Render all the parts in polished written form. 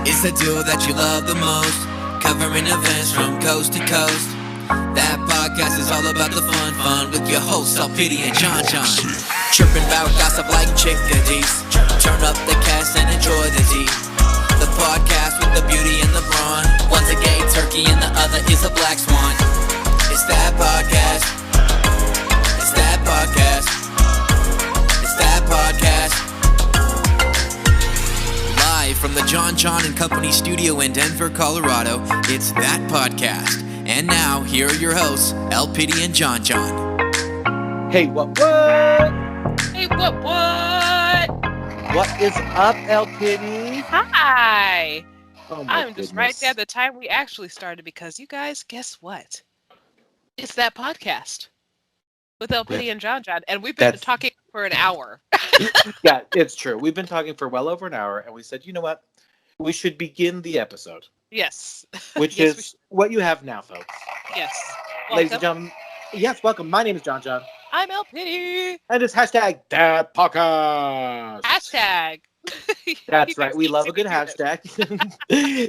It's the duo that you love the most, covering events from coast to coast. That podcast is all about the fun with your hosts, Alpidi and John. Chirping about gossip like chickadees. Turn up the cast and enjoy the tea. The podcast with the beauty and the brawn. One's a gay turkey and the other is a black swan. It's that podcast. It's that podcast. It's that podcast. Live from the John and Company studio in Denver, Colorado, it's That Podcast. And now, here are your hosts, Alpidi and John. Hey, what? Hey, what? What is up, Alpidi? Hi. Oh my I'm goodness. just right at the time we actually started because you guys, guess what? It's That Podcast with Alpidi and John. And we've been talking for an hour. Yeah, it's true. We've been talking for well over an hour, and we said, you know what? We should begin the episode. Yes. Which Yes, is what you have now, folks. Yes. Ladies and gentlemen, yes, welcome. My name is John. I'm Alpidi. And it's hashtag That Podcast. Hashtag. That's right. We love a good hashtag.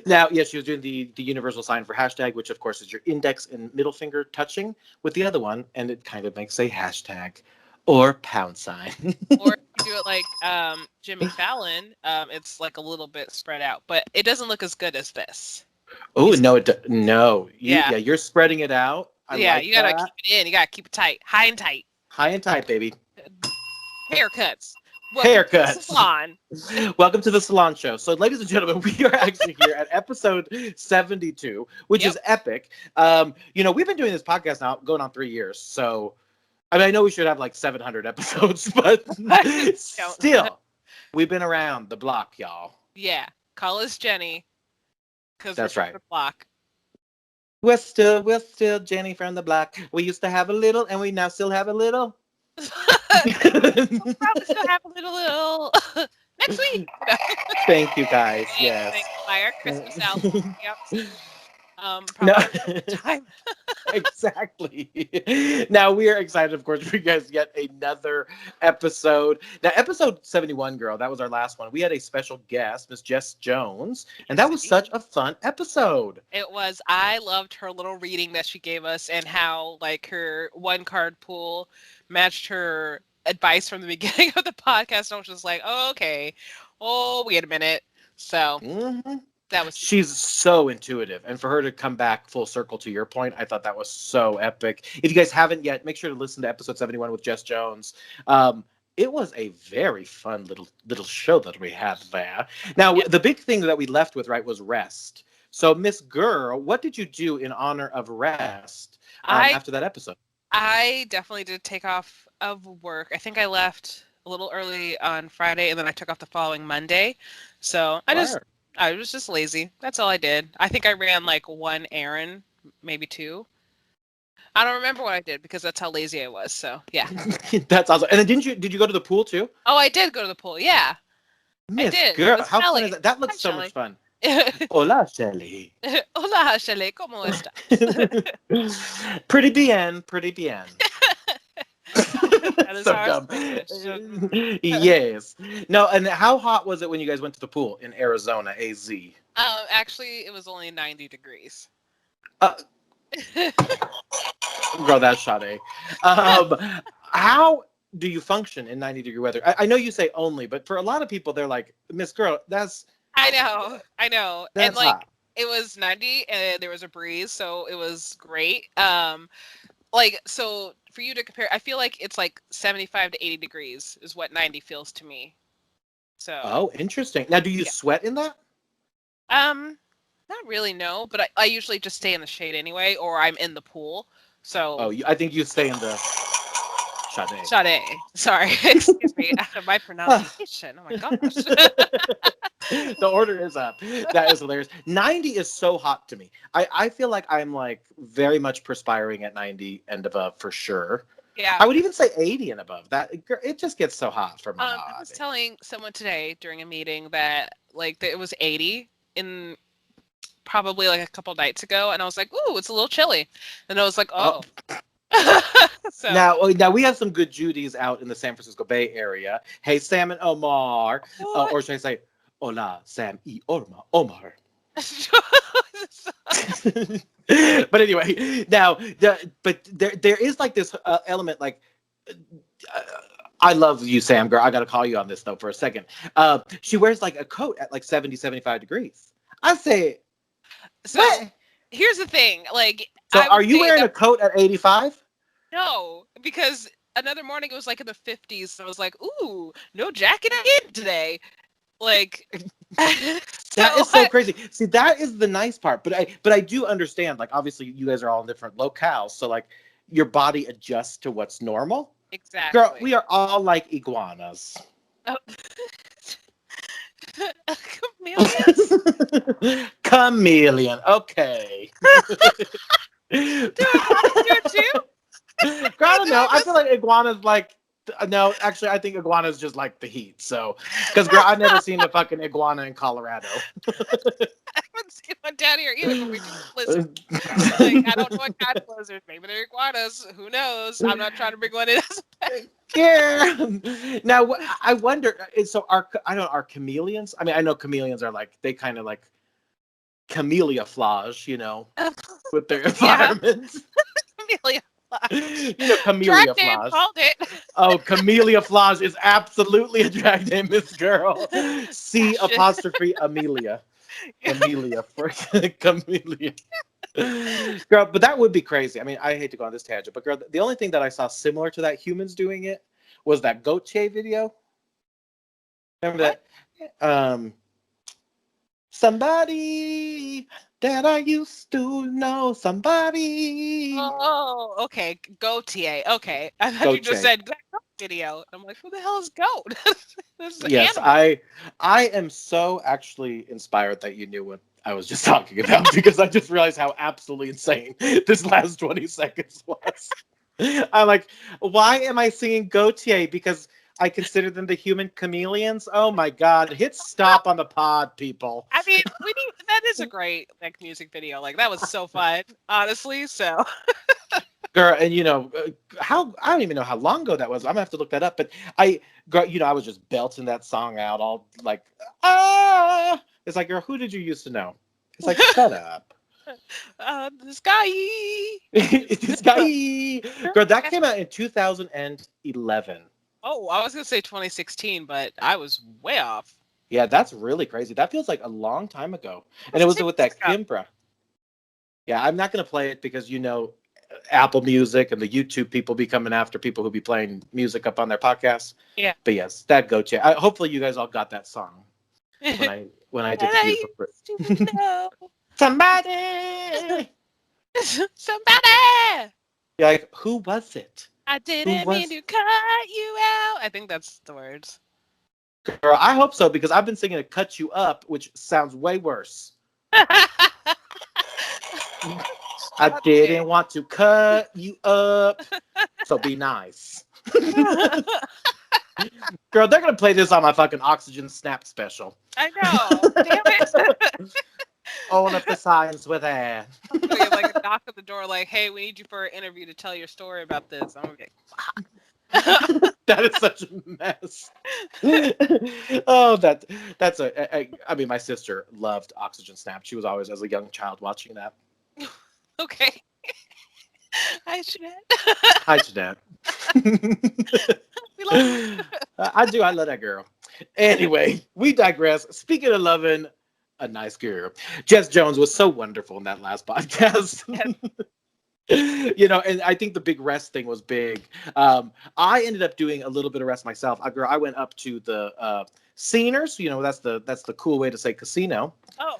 Now, yes, she was doing the universal sign for hashtag, which, of course, is your index and middle finger touching with the other one, and it kind of makes a hashtag or pound sign. Or if you do it like Jimmy Fallon, it's like a little bit spread out, but it doesn't look as good as this. Oh, no, no. Yeah, you're spreading it out. You gotta keep it in. You gotta keep it tight, high and tight. High and tight, baby. Haircuts. Salon. Welcome to the Salon Show. So, ladies and gentlemen, we are actually here at episode 72, which is epic. We've been doing this podcast now going on 3 years. So, I know we should have like 700 episodes, but still, we've been around the block, y'all. Yeah. Call us Jenny. That's right. The block. We're still Jenny from the block. We used to have a little, and we now still have a little. We'll probably still have a little next week. Thank you, guys. Yes. Thanks by our Christmas album. Yep. No. Time. Exactly. Now we are excited, of course, for you guys yet another episode. Now, episode 71, girl, that was our last one. We had a special guest, Miss Jess Jones, and that was such a fun episode. It was. I loved her little reading that she gave us and how like her one card pool matched her advice from the beginning of the podcast. I was just like, oh, okay. Oh, wait a minute. So she's so intuitive, and for her to come back full circle to your point, I thought that was so epic. If you guys haven't yet, make sure to listen to episode 71 with Jess Jones. It was a very fun little show that we had there. Now, the big thing that we left with, right, was rest. So, Miss Girl, what did you do in honor of rest after that episode? I definitely did take off of work. I think I left a little early on Friday, and then I took off the following Monday. So I was just lazy. That's all I did. I think I ran like one errand, maybe two. I don't remember what I did because that's how lazy I was. So yeah. That's awesome. And then did you go to the pool too? Oh, I did go to the pool. Yeah. Miss Girl, how fun is that? That looks so much fun. Hola, Shelly. Hola, Shelly. ¿Cómo estás? Pretty bien. That is so dumb. Yes. No, and how hot was it when you guys went to the pool in Arizona, AZ? Actually, it was only 90 degrees. Girl, that's Sade. How do you function in 90-degree weather? I know you say only, but for a lot of people, they're like, Miss Girl, that's... I know. That's and like, hot. It was 90 and there was a breeze, so it was great. So for you to compare, I feel like it's like 75 to 80 degrees is what 90 feels to me. So. Oh, interesting. Now, do you sweat in that? Not really, no. But I usually just stay in the shade anyway, or I'm in the pool. So. Oh, I think you stay in the Sade. Sorry, excuse me. My pronunciation. Oh my gosh. The order is up. That is hilarious. 90 is so hot to me. I feel like I'm like very much perspiring at 90 and above for sure. Yeah. I would even say 80 and above. That it just gets so hot for my body. I was telling someone today during a meeting that like it was 80 in probably like a couple nights ago, and I was like, "Ooh, it's a little chilly," and I was like, "Oh." So. Now we have some good Judies out in the San Francisco Bay Area. Hey, Sam and Omar, or should I say Hola, Sam y Omar. But anyway, now, but there is like this element, like, I love you, Sam, girl. I got to call you on this, though, for a second. She wears like a coat at like 70, 75 degrees. I say, So what? here's the thing. Like, So I would are you say wearing that- a coat at 85? No, because another morning it was like in the 50s. So I was like, ooh, no jacket again today. Like, That is so crazy. See, that is the nice part. But I do understand, like, obviously you guys are all in different locales. So like your body adjusts to what's normal. Exactly. Girl, we are all like iguanas. Oh. Chameleons? Chameleon. Okay. Do iguanas do it too? Girl, I don't know. I feel like iguanas like no, actually I think iguanas just like the heat. So because girl, I've never seen a fucking iguana in Colorado. I haven't seen one down here either, but we do blizzard. Like, I don't know what kind of blizzard. Maybe they're iguanas. Who knows? I'm not trying to bring one in as a pet. Yeah. Now I wonder. So are chameleons? I mean, I know chameleons are like they kind of like camouflage, you know, with their environment. Camellia. You know, camellia Drag name flash. called it. Oh, camellia flash is absolutely a drag name, Miss Girl. C apostrophe Amelia. Amelia for camellia. Girl, but that would be crazy. I mean, I hate to go on this tangent, but girl, the only thing that I saw similar to that humans doing it was that Gautier video. Remember that? Somebody that I used to know, somebody. Oh, okay. Gautier. Okay. I thought you just Gautier. said goat video. I'm like, who the hell is goat? This is Yes, animal. I am so actually inspired that you knew what I was just talking about because I just realized how absolutely insane this last 20 seconds was. I'm like, why am I singing Gautier? Because I consider them the human chameleons. Oh my God! Hit stop on the pod, people. I mean, that is a great like music video. Like that was so fun, honestly. So Girl, and you know how I don't even know how long ago that was. I'm gonna have to look that up. But girl, you know, I was just belting that song out, all like, ah. It's like, girl, who did you used to know? It's like, shut up. this guy. This guy, girl, that came out in 2011. Oh, I was gonna say 2016, but I was way off. Yeah, that's really crazy. That feels like a long time ago, and it was with that Kimbra. Yeah, I'm not gonna play it because you know Apple Music and the YouTube people be coming after people who be playing music up on their podcasts. Yeah. But yes, that Gautier. Hopefully you guys all got that song when I did the beautiful. Somebody. Somebody. You're like, who was it? I didn't mean to cut you out. I think that's the words. Girl, I hope so because I've been singing to "Cut You Up," which sounds way worse. I didn't want to cut you up, so be nice. Girl, they're gonna play this on my fucking Oxygen Snap special. I know. Damn it. All of the signs were there. We have like a knock at the door, like, "Hey, we need you for an interview to tell your story about this." I'm like, That is such a mess. Oh, that's I mean, my sister loved Oxygen Snap. She was always, as a young child, watching that. okay. Hi, Jeanette. Hi, Jeanette. We love you. I do. I love that girl. Anyway, we digress. Speaking of loving a nice girl, Jess Jones was so wonderful in that last podcast. You know, and I think the big rest thing was big. I ended up doing a little bit of rest myself. I went up to the Sceners. You know, that's the cool way to say casino. Oh.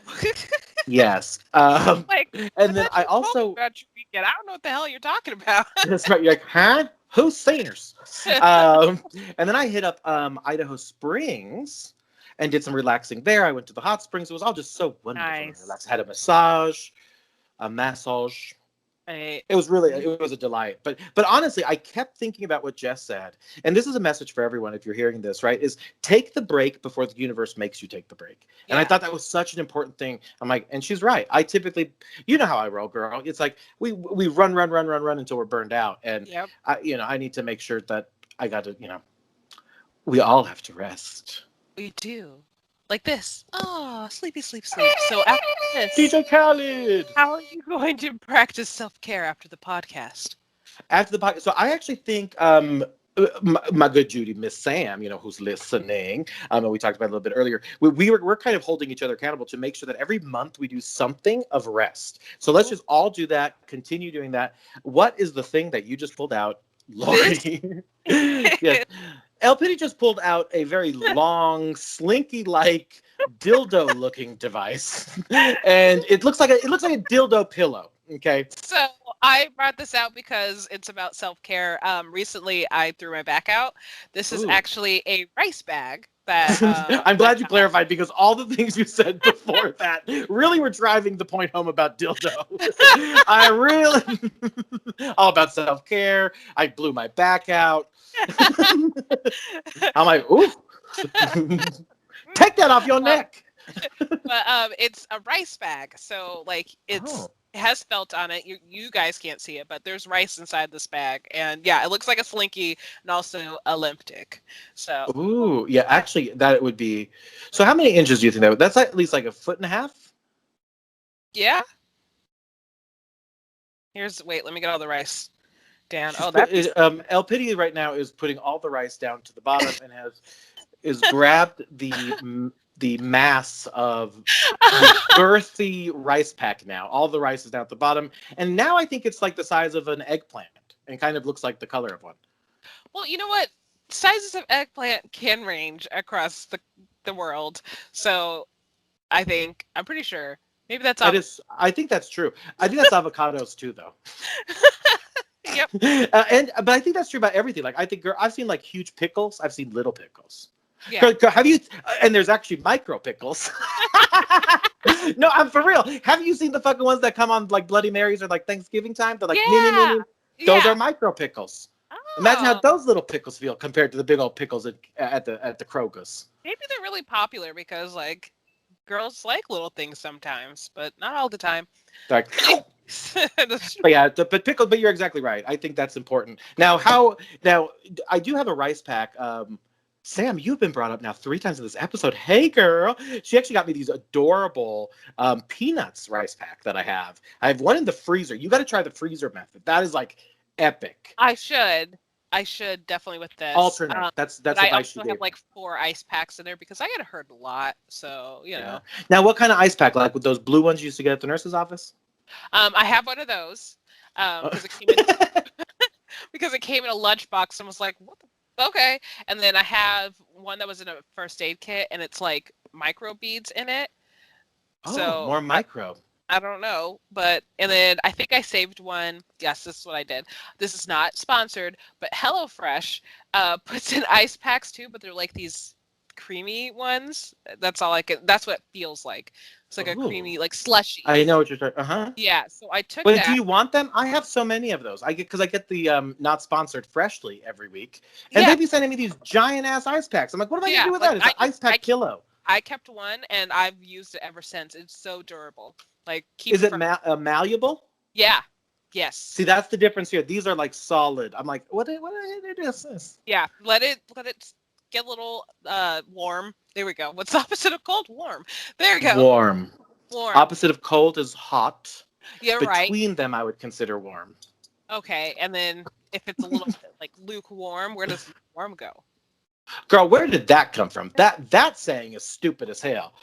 Yes. Like, and then I also about your weekend. I don't know what the hell you're talking about. that's right. You're like, huh? Who's Sceners? And then I hit up Idaho Springs and did some relaxing there. I went to the hot springs. It was all just so wonderful. Nice. And relaxed. I had a massage. Right. It was a delight. But honestly, I kept thinking about what Jess said. And this is a message for everyone if you're hearing this, right? Is take the break before the universe makes you take the break. And I thought that was such an important thing. I'm like, and she's right. I typically, you know how I roll, girl. It's like we run until we're burned out. And I need to make sure that I got to, we all have to rest. We do. like this. Oh, sleepy, sleep, sleep. So after this, DJ Khaled. how are you going to practice self-care after the podcast? After the podcast, so I actually think my good Judy, Miss Sam, who's listening, and we talked about it a little bit earlier. We're kind of holding each other accountable to make sure that every month we do something of rest. So let's just all do that. Continue doing that. What is the thing that you just pulled out, Lori? Yes. El Pity just pulled out a very long, slinky-like dildo-looking device, and it looks like a dildo pillow. Okay. So I brought this out because it's about self-care. Recently, I threw my back out. This is actually a rice bag that. I'm glad you clarified, because all the things you said before that really were driving the point home about dildo. I really all about self-care. I blew my back out. I'm like, ooh, take that off your neck. But it's a rice bag, so like it has felt on it. You guys can't see it, but there's rice inside this bag, and yeah, it looks like a slinky and also a limp dick. So ooh, yeah, actually, that would be. So how many inches do you think that would? That's at least like 1.5 feet. Yeah. Wait, let me get all the rice down. Oh, that's El Pity right now is putting all the rice down to the bottom and is grabbed the mass of the girthy rice pack now. All the rice is down at the bottom, and now I think it's like the size of an eggplant and kind of looks like the color of one. Well, you know what? Sizes of eggplant can range across the world, so I'm pretty sure. Maybe that's I think that's true. I think that's avocados too, though. Yep. But I think that's true about everything. Like, I think I've seen like huge pickles. I've seen little pickles. Yeah. Have you? And there's actually micro pickles. No, I'm for real. Have you seen the fucking ones that come on like Bloody Marys or like Thanksgiving time? They're like mini. Those are micro pickles. Oh. Imagine how those little pickles feel compared to the big old pickles at the Kroger's. Maybe they're really popular because like girls like little things sometimes, but not all the time. Like, but yeah, but pickle. But you're exactly right. I think that's important. Now, I do have a rice pack. Sam, you've been brought up now 3 times in this episode. Hey, girl. She actually got me these adorable peanuts rice pack that I have. I have one in the freezer. You got to try the freezer method. That is like epic. I should definitely with this. Alternate. That's what I also have like 4 ice packs in there because I get hurt a lot. So, you know. Now, what kind of ice pack? Like with those blue ones you used to get at the nurse's office? I have one of those because it came in a lunchbox and was like, what the? Okay. And then I have one that was in a first aid kit and it's like micro beads in it. Oh, so more micro. I don't know, and then I think I saved one. Yes, this is what I did. This is not sponsored, but HelloFresh puts in ice packs too, but they're like these creamy ones. That's all that's what it feels like. It's like a creamy, like slushy. I know what you're talking. Yeah, so I took But that. do you want them? I have so many of those. I get the not sponsored Freshly every week, and they be sending me these giant ass ice packs. I'm like, what am I gonna do with that? It's an ice pack kilo. I kept one, and I've used it ever since. It's so durable. Like, is it malleable? Yeah. Yes. See, that's the difference here. These are like solid. I'm like, what is this? Yeah, let it get a little warm. There we go. What's the opposite of cold? Warm. There we go. Warm. Opposite of cold is hot. Yeah, Between them, I would consider warm. Okay, and then if it's a little bit like lukewarm, where does lukewarm go? Girl, where did that come from? That saying is stupid as hell.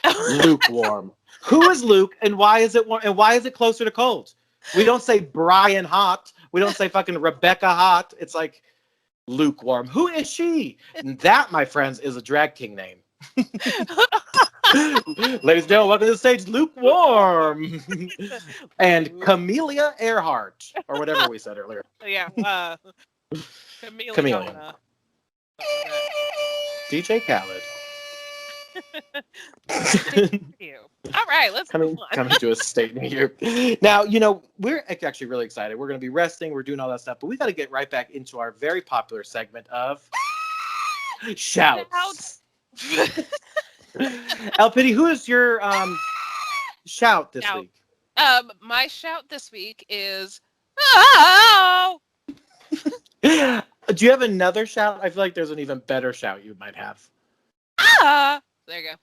Lukewarm. Who is Luke, and why is it warm? And why is it closer to cold? We don't say Brian hot. We don't say fucking Rebecca hot. It's like lukewarm. Who is she? And that, my friends, is a drag king name. Ladies and gentlemen, welcome to the stage, Lukewarm. And Camellia Earhart, or whatever we said earlier. Yeah. Camellia. DJ Khaled. All right, let's coming to a state near you. Now, we're actually really excited. We're going to be resting. We're doing all that stuff, but we got to get right back into our very popular segment of shouts. El Pity, who is your shout this week? My shout this week is oh. Do you have another shout? I feel like there's an even better shout you might have. there you go.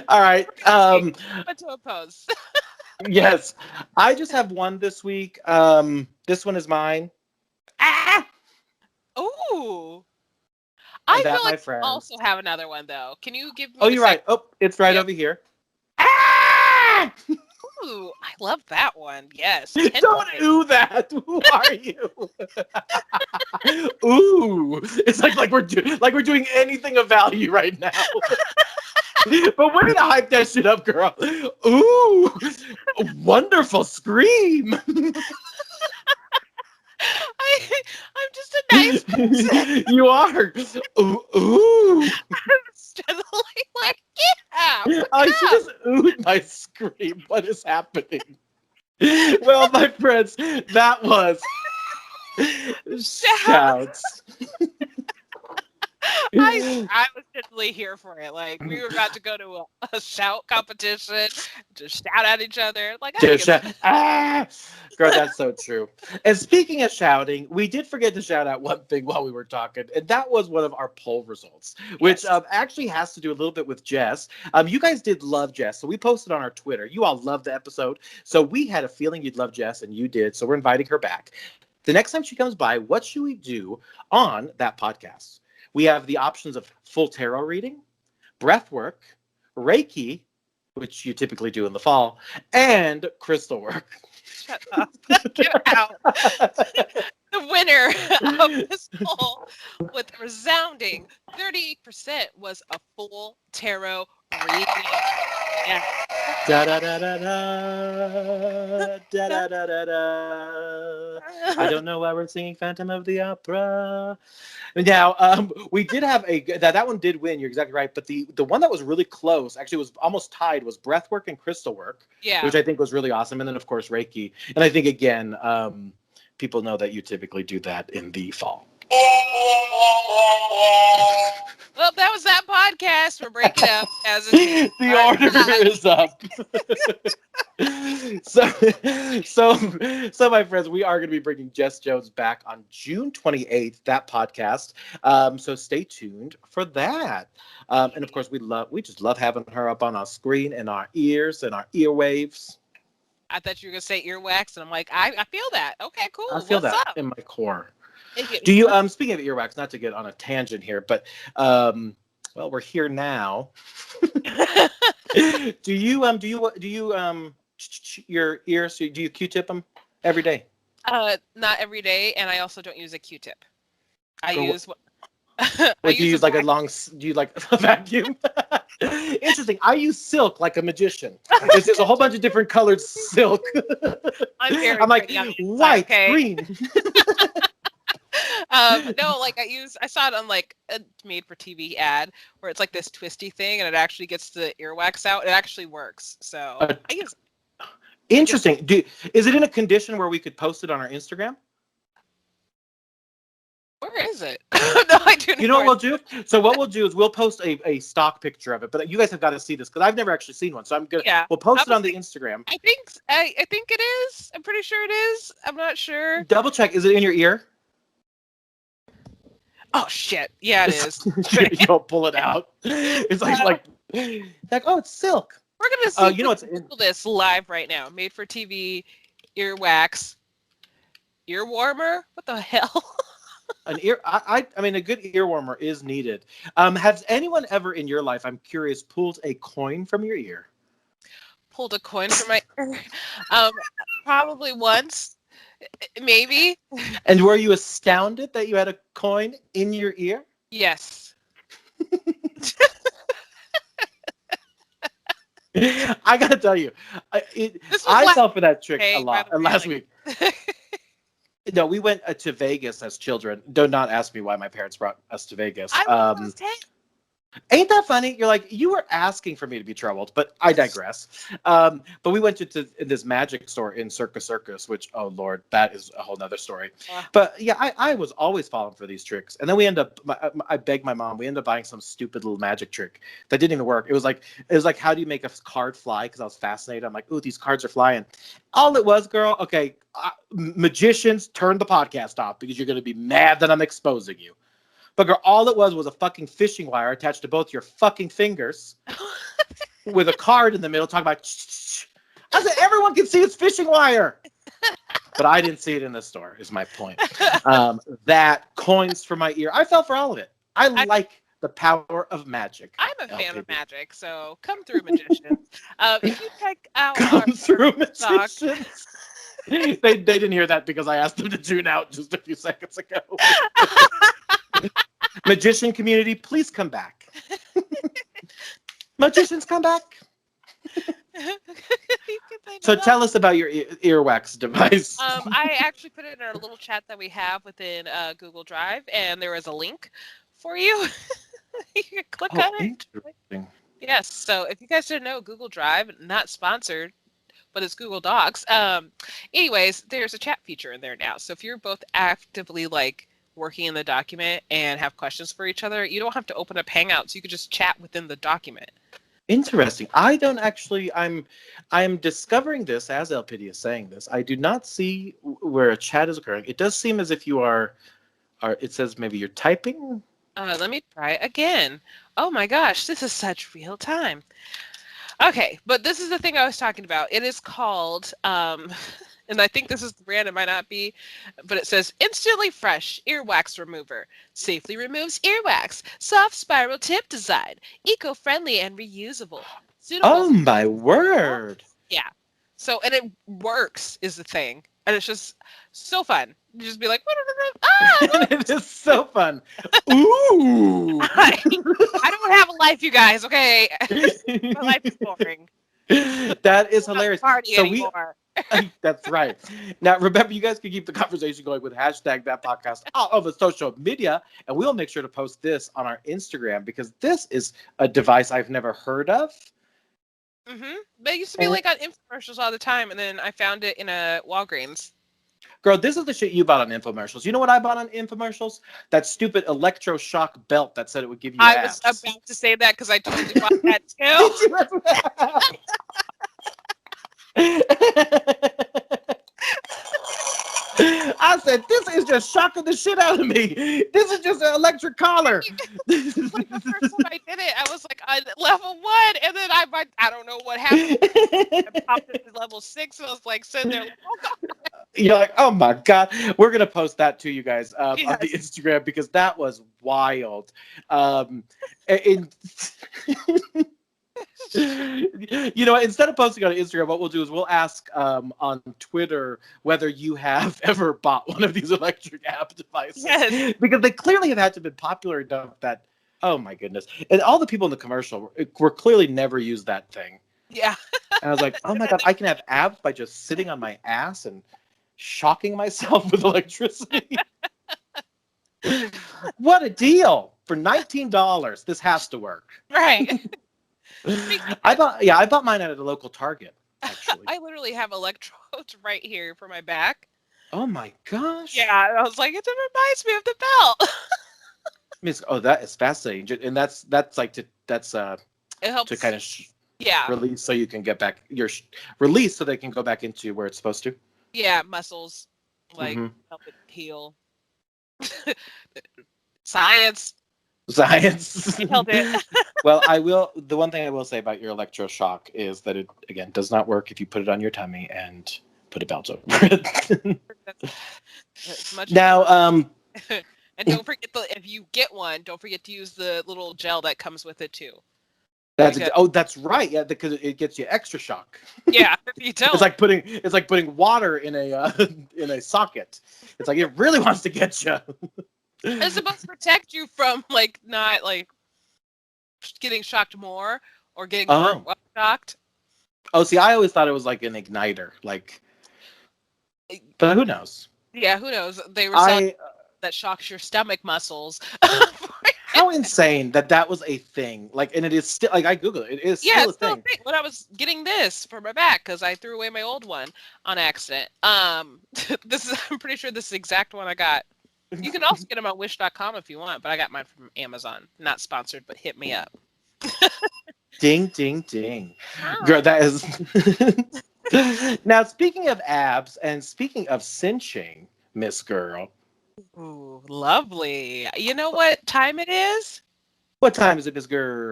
All right. But to oppose. Yes. I just have one this week. This one is mine. Ah! Ooh. And I that, feel my like I friends. also have another one though. Can you give me Oh, you're right. Oh, it's right over here. Ah! Ooh, I love that one. Yes. Don't ooh that. Who are you? Ooh. It's like we're doing anything of value right now. But way to hype that shit up, girl. Ooh. Wonderful scream. I'm just a nice person. You are. Ooh. Steadily like, yeah. I should just oohed my scream. What is happening? Well, my friends, that was shouts. I was definitely here for it. Like we were about to go to a shout competition, to shout at each other. Like Ah! Girl, that's so true. And speaking of shouting, we did forget to shout out one thing while we were talking, and that was one of our poll results, which actually has to do a little bit with Jess. You guys did love Jess, so we posted on our Twitter. You all loved the episode, so we had a feeling you'd love Jess, and you did. So we're inviting her back. The next time she comes by, what should we do on that podcast? We have the options of full tarot reading, breath work, Reiki, which you typically do in the fall, and crystal work. Shut up. Get out. The winner of this poll with a resounding 38% was a full tarot reading. Yeah. Da da da da da da da da da da. I don't know why we're singing Phantom of the Opera. Now, we did have that one did win. You're exactly right. But the one that was really close, actually was almost tied, was breathwork and crystal work, which I think was really awesome. And then of course Reiki. And I think again, people know that you typically do that in the fall. Well, that was that podcast. We're breaking up as a team. The order is up. So my friends, we are going to be bringing Jess Jones back on June 28th, that podcast. So stay tuned for that. And of course, we just love having her up on our screen and our ears and our earwaves. I thought you were going to say earwax, and I'm like, I feel that. Okay, cool. I feel What's that up? in my core. Do you speaking of earwax, not to get on a tangent here, but well, we're here now. Do you your ears, do you Q-tip them every day? Not every day, and I also don't use a Q-tip. I Or use do you use like do you like a vacuum? Interesting. I use silk like a magician. There's a whole bunch of different colored silk. I'm like white, green. No, like I saw it on like a made for TV ad where it's like this twisty thing and it actually gets the earwax out. It actually works. So I use. Interesting. Is it in a condition where we could post it on our Instagram? Where is it? No, I do. You know what we'll do? So what we'll do is we'll post a stock picture of it, but you guys have got to see this because I've never actually seen one. So we'll post it on the Instagram. I think it is. I'm pretty sure it is. I'm not sure. Double check. Is it in your ear? Oh shit! Yeah, it is. You don't pull it out. It's like oh, it's silk. We're gonna see. You know what's in this live right now? Made for TV, earwax, ear warmer. What the hell? An ear. I mean, a good ear warmer is needed. Has anyone ever in your life, I'm curious, pulled a coin from your ear? Pulled a coin from my ear? Probably once. Maybe. And were you astounded that you had a coin in your ear? Yes. I gotta tell you, I fell for that trick a lot last week. No, we went to Vegas as children. Do not ask me why my parents brought us to Vegas. Ain't that funny? You're like, you were asking for me to be troubled, but I digress. But we went to this magic store in Circus, which, oh Lord, that is a whole nother story. But yeah, I was always falling for these tricks. And then I begged my mom, we ended up buying some stupid little magic trick that didn't even work. It was like, how do you make a card fly? Because I was fascinated. I'm like, ooh, these cards are flying. All it was, girl, okay, magicians, turn the podcast off because you're going to be mad that I'm exposing you. But girl, all it was a fucking fishing wire attached to both your fucking fingers with a card in the middle talking about, shh. I said, everyone can see it's fishing wire. But I didn't see it in the store, is my point. That coins for my ear. I fell for all of it. I like the power of magic. I'm a fan of magic, so come through, magicians. If you check out Come through, magicians. they didn't hear that because I asked them to tune out just a few seconds ago. Magician community, please come back. Magicians, come back. So tell us about your earwax device. I actually put it in our little chat that we have within Google Drive, and there is a link for you. You can click on it. Interesting. Yes. So if you guys didn't know, Google Drive, not sponsored, but it's Google Docs. Anyways, there's a chat feature in there now. So if you're both actively like working in the document and have questions for each other, you don't have to open up Hangouts. You could just chat within the document. Interesting. I don't actually. I'm discovering this as LPD is saying this. I do not see where a chat is occurring. It does seem as if you are. It says maybe you're typing. Let me try again. Oh my gosh, this is such real time. Okay, but this is the thing I was talking about. It is called, and I think this is the brand, it might not be, but it says Instantly Fresh Earwax Remover. Safely removes earwax. Soft spiral tip design. Eco-friendly and reusable. Oh my word. Yeah. So, and it works is the thing. And it's just so fun. You just be like, it is so fun. Ooh. I don't have a life, you guys, okay? My life is boring. That is hilarious. Party so anymore. That's right. Now, remember, you guys can keep the conversation going with hashtag that podcast all over social media, and we'll make sure to post this on our Instagram because this is a device I've never heard of. Mm-hmm. But it used to be like on infomercials all the time, and then I found it in a Walgreens. Girl, this is the shit you bought on infomercials. You know what I bought on infomercials? That stupid electroshock belt that said it would give you abs. I was about to say that because I totally bought that too. I said, this is just shocking the shit out of me. This is just an electric collar. Like the first time I did it, I was like on level 1, and then I don't know what happened. I popped it to level 6, and I was like sitting there, like, oh god. You're like, oh my god. We're gonna post that to you guys on the Instagram because that was wild. You know, instead of posting on Instagram, what we'll do is we'll ask on Twitter whether you have ever bought one of these electric app devices. Yes. Because they clearly have had to be popular enough that, oh my goodness. And all the people in the commercial were clearly never used that thing. Yeah. And I was like, oh my god, I can have abs by just sitting on my ass and shocking myself with electricity. What a deal. For $19, this has to work. Right. I bought mine at a local Target, actually. I literally have electrodes right here for my back. Oh my gosh. Yeah, I was like, it reminds me of the belt. Oh, that is fascinating. And that's like it helps to kind of release so you can get back release so they can go back into where it's supposed to. Yeah, muscles like help it heal. Science. Nailed it. Well, the one thing I will say about your electroshock is that it, again, does not work if you put it on your tummy and put a belt over it. Now, and don't forget if you get one, don't forget to use the little gel that comes with it too. That's right. Yeah, because it gets you extra shock. Yeah, if you don't. It's like putting water in a socket. It's like it really wants to get you. It's supposed to protect you from not getting shocked more or getting more shocked. Oh, see, I always thought it was like an igniter, but who knows? Yeah, who knows? They were saying that shocks your stomach muscles. How insane that was a thing. And it is still, I Googled it. It is still a thing. When I was getting this for my back, because I threw away my old one on accident. I'm pretty sure this is the exact one I got. You can also get them on wish.com if you want, but I got mine from Amazon. Not sponsored, but hit me up. Ding, ding, ding. Girl, that is... Now, speaking of abs and speaking of cinching, Miss Girl, Ooh, lovely. You know what time it is? What time is it, Miss Girl?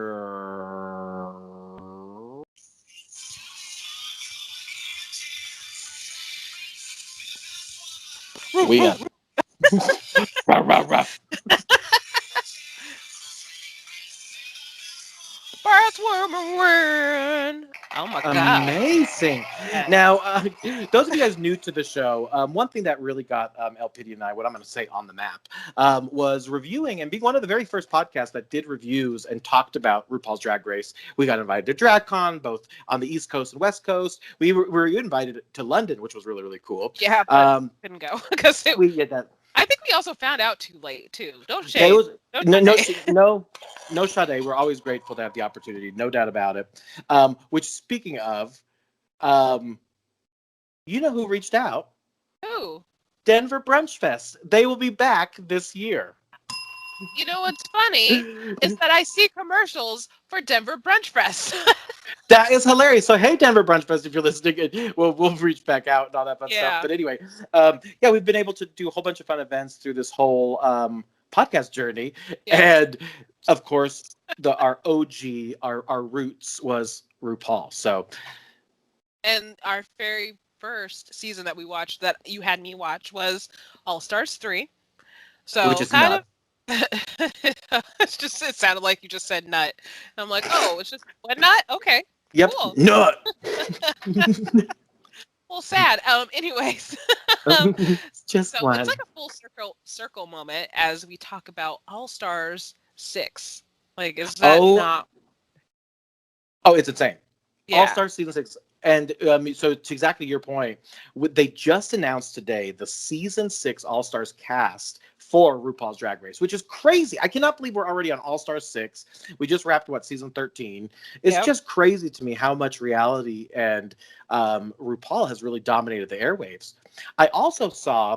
We got rah, rah, rah. Birds were. Oh my god. Amazing. Yeah. Now, those of you guys new to the show, one thing that really got Elpidia and I, what I'm going to say, on the map, was reviewing and being one of the very first podcasts that did reviews and talked about RuPaul's Drag Race. We got invited to DragCon, both on the East Coast and West Coast. We were invited to London, which was really, really cool. Yeah, but couldn't go because we did that. I think we also found out too late too. Don't It shade. was, Don't shade. no Sade. We're always grateful to have the opportunity, no doubt about it. Which, speaking of, you know who reached out? Who? Denver Brunch Fest. They will be back this year. You know what's funny is that I see commercials for Denver Brunch Fest. That is hilarious. So, hey, Denver Brunch Fest, if you're listening, we'll reach back out and all that fun stuff. But anyway, we've been able to do a whole bunch of fun events through this whole podcast journey. Yeah. And, of course, our OG, our roots was RuPaul. So, and our very first season that we watched, that you had me watch, was All Stars 3. So, which is kind nut. of... it sounded like you just said nut. And I'm like, oh, it's just what nut? Okay. Yep. Cool. Nut. Well, sad. Anyways. Just so one. it's like a full circle moment as we talk about All Stars 6. Like, is that not? Oh, it's insane. Yeah. All Stars season 6. And so to exactly your point, they just announced today the season 6 All Stars cast for RuPaul's Drag Race, which is crazy. I cannot believe we're already on All Stars 6. We just wrapped season 13. It's just crazy to me how much reality and RuPaul has really dominated the airwaves. I also saw,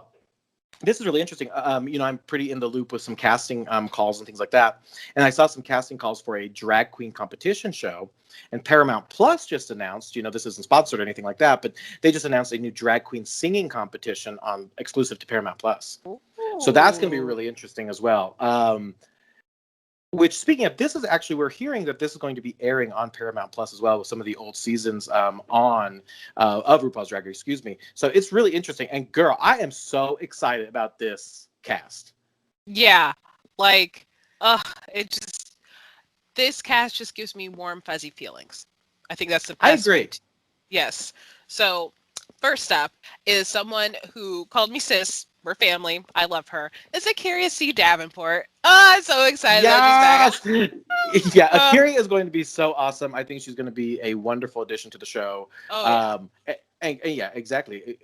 this is really interesting. I'm pretty in the loop with some casting calls and things like that. And I saw some casting calls for a drag queen competition show. And Paramount Plus just announced, this isn't sponsored or anything like that, but they just announced a new drag queen singing competition exclusive to Paramount Plus. Ooh. So that's going to be really interesting as well. Which, speaking of, this is actually, we're hearing that this is going to be airing on Paramount Plus as well with some of the old seasons of RuPaul's Drag Race, excuse me. So it's really interesting. And girl, I am so excited about this cast. Yeah, this cast just gives me warm, fuzzy feelings. I think that's the best. I agree. Yes. So first up is someone who called me sis. We're family. I love her. It's Akira C. Davenport. Oh, I'm so excited that she's back. Yeah, Akira is going to be so awesome. I think she's going to be a wonderful addition to the show. Oh, yeah. And yeah, exactly.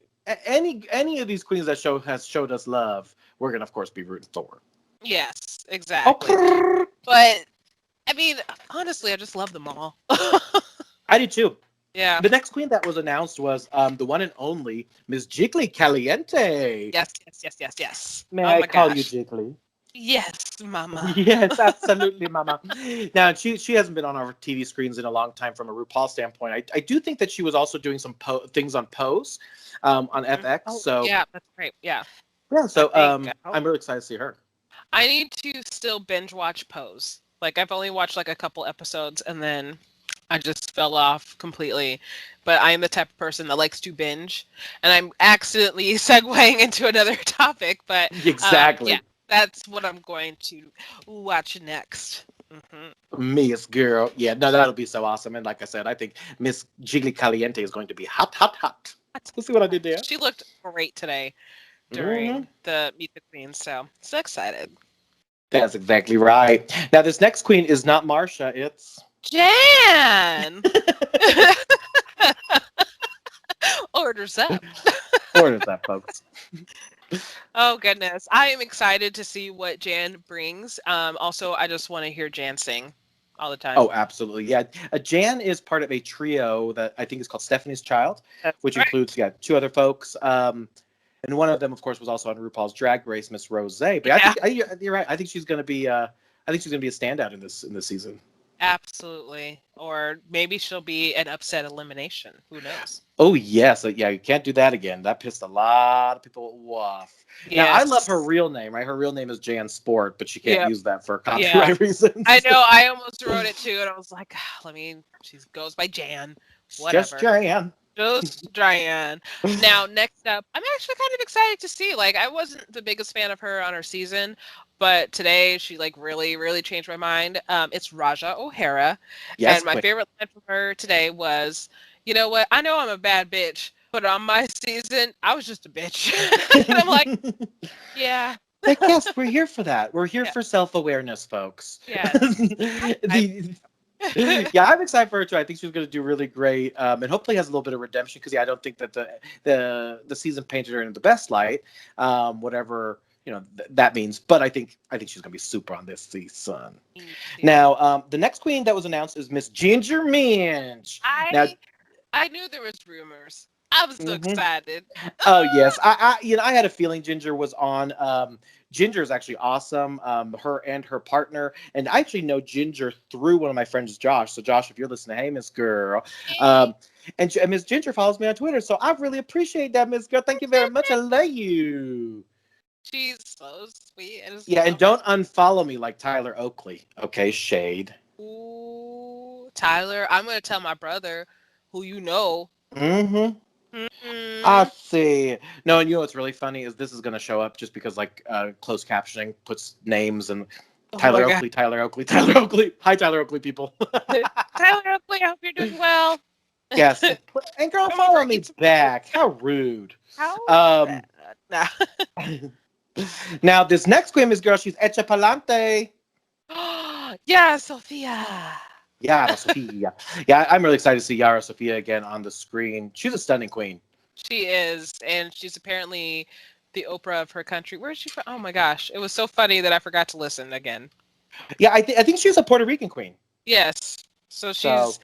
Any of these queens that has showed us love, we're going to, of course, be rooting for. Yes, exactly. Oh. But, I mean, honestly, I just love them all. I do too. Yeah. The next queen that was announced was the one and only Miss Jiggly Caliente. Yes. May I call you Jiggly? Yes, mama. Yes, absolutely, mama. Now, she hasn't been on our TV screens in a long time from a RuPaul standpoint. I do think that she was also doing some things on Pose on FX. Oh, so yeah, that's great. Yeah. Yeah, so I'm really excited to see her. I need to still binge watch Pose. I've only watched a couple episodes and then I just fell off completely. But I am the type of person that likes to binge, and I'm accidentally segueing into another topic. But exactly, yeah, that's what I'm going to watch next. Mm-hmm. Miss Girl, yeah, no, that'll be so awesome. And like I said, I think Miss Jiggly Caliente is going to be hot. Let's see what I did there. She looked great today during the Meet the Queens, so excited. That's exactly right. Now, this next queen is not Marsha; it's Jan. Orders up. Orders up, folks. Oh goodness, I am excited to see what Jan brings. Also, I just want to hear Jan sing all the time. Oh, absolutely, yeah. Jan is part of a trio that I think is called Stephanie's Child, which includes two other folks. And one of them, of course, was also on RuPaul's Drag Race, Miss Rose. But I think you're right. I think she's going to be. I think she's going to be a standout in this season. Absolutely. Or maybe she'll be an upset elimination. Who knows? Oh yes, yeah, you can't do that again. That pissed a lot of people off. Now I love her Yes. real name, right? Her real name is Jan Sport, but she can't Yeah. use that for Yeah. copyright reasons. I know. I almost wrote it too, and I was like, she goes by Jan. It's just Whatever. Jan. Just Diane. Now, next up, I'm actually kind of excited to see. Like, I wasn't the biggest fan of her on her season, but today she like really, really changed my mind. It's Raja O'Hara, Yes, and my queen. favorite line from her today was, "You know what? I know I'm a bad bitch, but on my season, I was just a bitch." And I'm like, yeah, Like, yes, we're here for that. We're here yeah, for self-awareness, folks. yes. the, yeah, I'm excited for her too. I think she's going to do really great, and hopefully has a little bit of redemption because I don't think that the season painted her in the best light, whatever that means. But I think she's going to be super on this season. Now, the next queen that was announced is Miss Ginger Minch. Now, I knew there was rumors. I was so excited. oh yes, I had a feeling Ginger was on. Ginger is actually awesome. Her and her partner, and I actually know Ginger through one of my friends, Josh. So Josh, if you're listening, hey Miss Girl, and Miss Ginger follows me on Twitter, so I really appreciate that, Miss Girl. Thank you very much. I love you. She's so sweet. Yeah, and don't unfollow me like Tyler Oakley. Okay, shade. Ooh, Tyler, I'm gonna tell my brother, who you know. Mm-hmm. Mm-mm. I see. No, and you know what's really funny is this is going to show up just because closed captioning puts names and Tyler Oakley, Tyler Oakley, Tyler Oakley. Hi, Tyler Oakley, people. Tyler Oakley, I hope you're doing well. Yes, and girl, follow me back. How rude. How nah. Now this next queen, Miss Girl, she's Echa Palante. Yeah, Sophia. Yara Sofia. Yeah, I'm really excited to see Yara Sofia again on the screen. She's a stunning queen. She is, and she's apparently the Oprah of her country. Where is she from? Oh my gosh, it was so funny that I forgot to listen again. Yeah, I think she's a Puerto Rican queen. Yes, so she's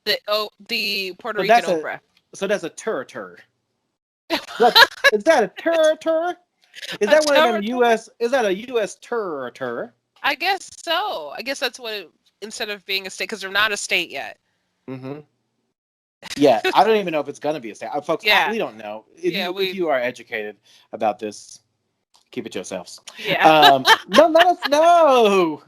the Puerto Rican Oprah. So that's a tur. Is that a tur? Is that one of them U.S.? Is that a U.S. tur? I guess so. I guess that's what instead of being a state, because they're not a state yet. Mm-hmm. Yeah, I don't even know if it's gonna be a state, folks. Yeah. We don't know. If you are educated about this, keep it yourselves. Yeah. No, let us know.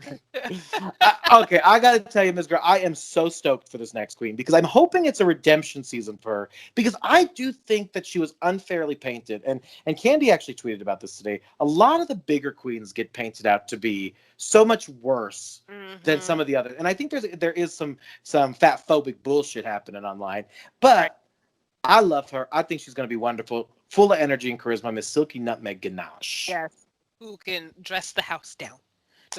Okay, I gotta tell you, Ms. Girl, I am so stoked for this next queen because I'm hoping it's a redemption season for her because I do think that she was unfairly painted. And Candy actually tweeted about this today. A lot of the bigger queens get painted out to be so much worse than some of the others. And I think there is some fat phobic bullshit happening online. But I love her. I think she's gonna be wonderful. Full of energy and charisma, Miss Silky Nutmeg Ganache. Yes. Who can dress the house down.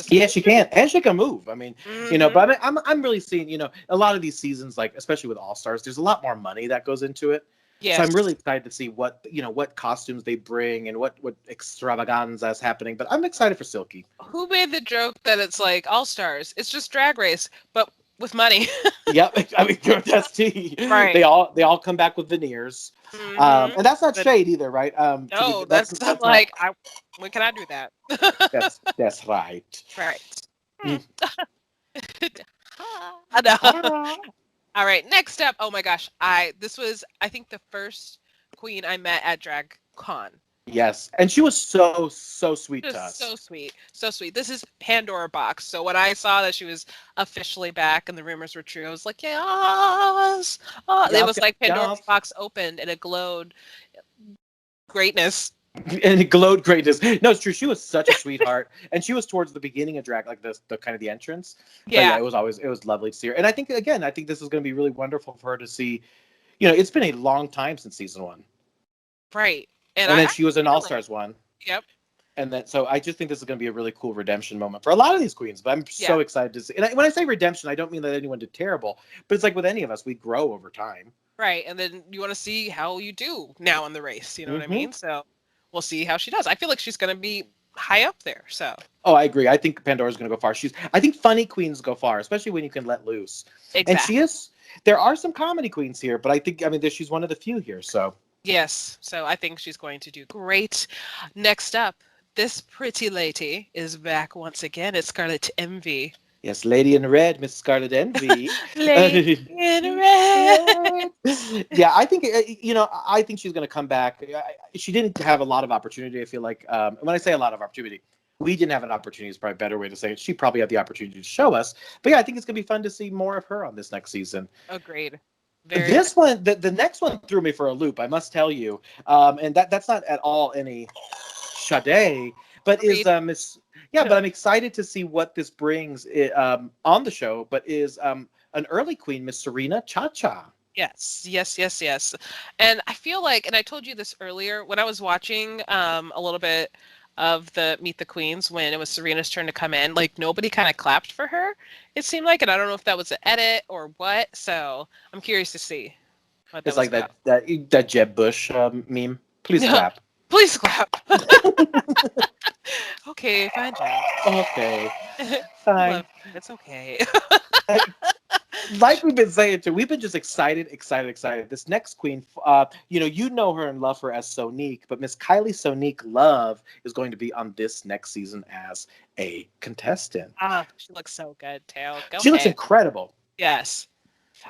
Yeah, she can. And she can move. I mean, but I'm really seeing, a lot of these seasons, like, especially with All-Stars, there's a lot more money that goes into it. Yes. So I'm really excited to see what costumes they bring and what extravaganza is happening. But I'm excited for Silky. Who made the joke that it's like All-Stars? It's just Drag Race, but with money. Yep, I mean that's tea. Right. They all come back with veneers, and that's not shade either, right? No, that's like when can I do that? that's right. Right. I know. All right, next up. Oh my gosh, this was I think the first queen I met at Drag Con. Yes, and she was so sweet to us. So sweet, so sweet. This is Pandora Box. So when I saw that she was officially back and the rumors were true, I was like, yes. It was like Pandora's Box opened and it glowed greatness. And it glowed greatness. No, it's true. She was such a sweetheart, and she was towards the beginning of drag, like the kind of the entrance. Yeah. It was lovely to see her, and I think this is going to be really wonderful for her to see. It's been a long time since season 1. Right. And then she was in All-Stars 1. Yep. And then, so I just think this is going to be a really cool redemption moment for a lot of these queens. But I'm so excited to see. And when I say redemption, I don't mean that anyone did terrible. But it's like with any of us, we grow over time. Right. And then you want to see how you do now in the race. You know what I mean? So we'll see how she does. I feel like she's going to be high up there. So. Oh, I agree. I think Pandora's going to go far. I think funny queens go far, especially when you can let loose. Exactly. And she is. There are some comedy queens here, but she's one of the few here. So. Yes, so I think she's going to do great. Next up, this pretty lady is back once again. It's Scarlet Envy. Yes, Lady in Red, Miss Scarlet Envy. Lady in red. Yeah, I think I think she's going to come back. She didn't have a lot of opportunity. I feel like when I say a lot of opportunity, we didn't have an opportunity. Is probably a better way to say it. She probably had the opportunity to show us. But yeah, I think it's going to be fun to see more of her on this next season. Agreed. Very This one, the next one threw me for a loop. I must tell you, and that's not at all any Sade, but is agreed. Miss. Yeah, but I'm excited to see what this brings on the show. But is an early queen, Miss Serena Cha Cha. Yes, yes, yes, yes. And I feel like, and I told you this earlier, when I was watching a little bit of the Meet the Queens when it was Serena's turn to come in, like nobody kind of clapped for her, it seemed like, and I don't know if that was an edit or what. So I'm curious to see what that It's was like about. that Jeb Bush meme. Please clap. Please clap. Okay, fine, Jen. Okay, We fine. love you. It's okay. Like we've been saying too, we've been just excited. This next queen, you know her and love her as Sonique, but Miss Kylie Sonique Love is going to be on this next season as a contestant. She looks so good, Tail. Go She looks ahead. incredible, Yes.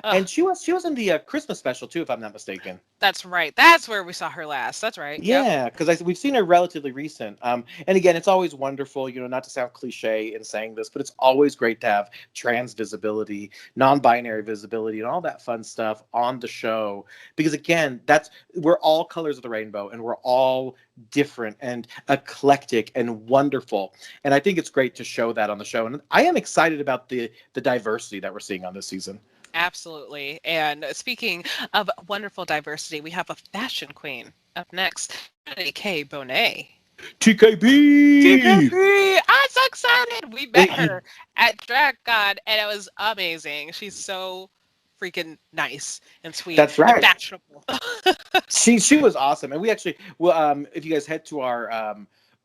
and she was in the Christmas special too, if I'm not mistaken. That's right. That's where we saw her last. That's right. Yep. Yeah, because we've seen her relatively recent. And again, it's always wonderful, not to sound cliche in saying this, but it's always great to have trans visibility, non-binary visibility, and all that fun stuff on the show. Because again, we're all colors of the rainbow, and we're all different and eclectic and wonderful. And I think it's great to show that on the show. And I am excited about the diversity that we're seeing on this season. Absolutely. And speaking of wonderful diversity, we have a fashion queen up next, K. Bonet. TKB! I'm so excited. We met her at DragCon and it was amazing. She's so freaking nice and sweet. That's right. And fashionable. She was awesome. And we actually, if you guys head to our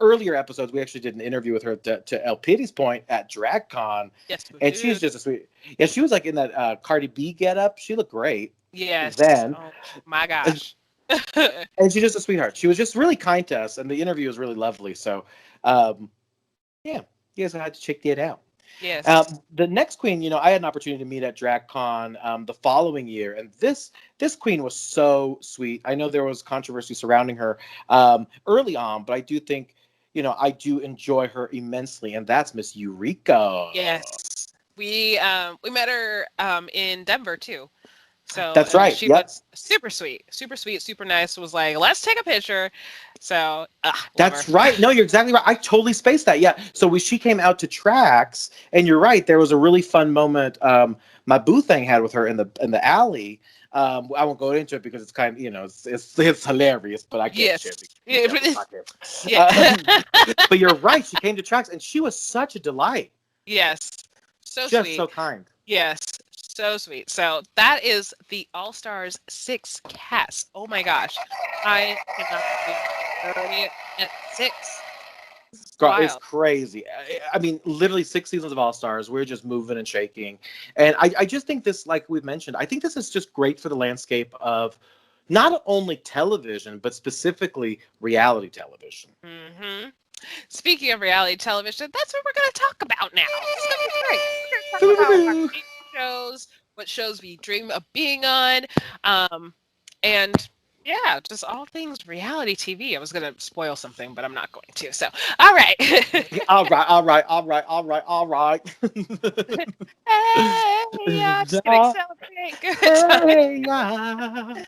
earlier episodes, we actually did an interview with her to El Pity's point at DragCon. Yes, and she's just a sweet. Yeah, she was like in that Cardi B getup. She looked great. Yes. Then, oh my gosh. and she's just a sweetheart. She was just really kind to us, and the interview was really lovely. So, yeah, you guys had to check that out. Yes. The next queen, I had an opportunity to meet at DragCon the following year, and this queen was so sweet. I know there was controversy surrounding her early on, but I do think, I do enjoy her immensely, and that's Miss Eureka. Yes. We met her in Denver too. So that's right. She was super sweet, super nice. Was like, let's take a picture. So that's right. No, you're exactly right. I totally spaced that. Yeah. So she came out to tracks, and you're right. There was a really fun moment. My boo thing had with her in the alley. I won't go into it because it's kind of it's hilarious, but I can't share it. Yeah. But you're right. She came to tracks, and she was such a delight. Yes. So just sweet. So kind. Yes. So sweet. So that is the All Stars 6 cast. Oh my gosh. I cannot believe it at 6. It's crazy. I mean, literally 6 seasons of All Stars. We're just moving and shaking. And I just think this, like we've mentioned, I think this is just great for the landscape of not only television, but specifically reality television. Mm-hmm. Speaking of reality television, that's what we're going to talk about now. It's going to be great. We're going to talk about our shows, what shows we dream of being on, and yeah, just all things reality TV. I was going to spoil something, but I'm not going to. So, all right. all right. Hey, yeah, I'm just kidding. Celebrate.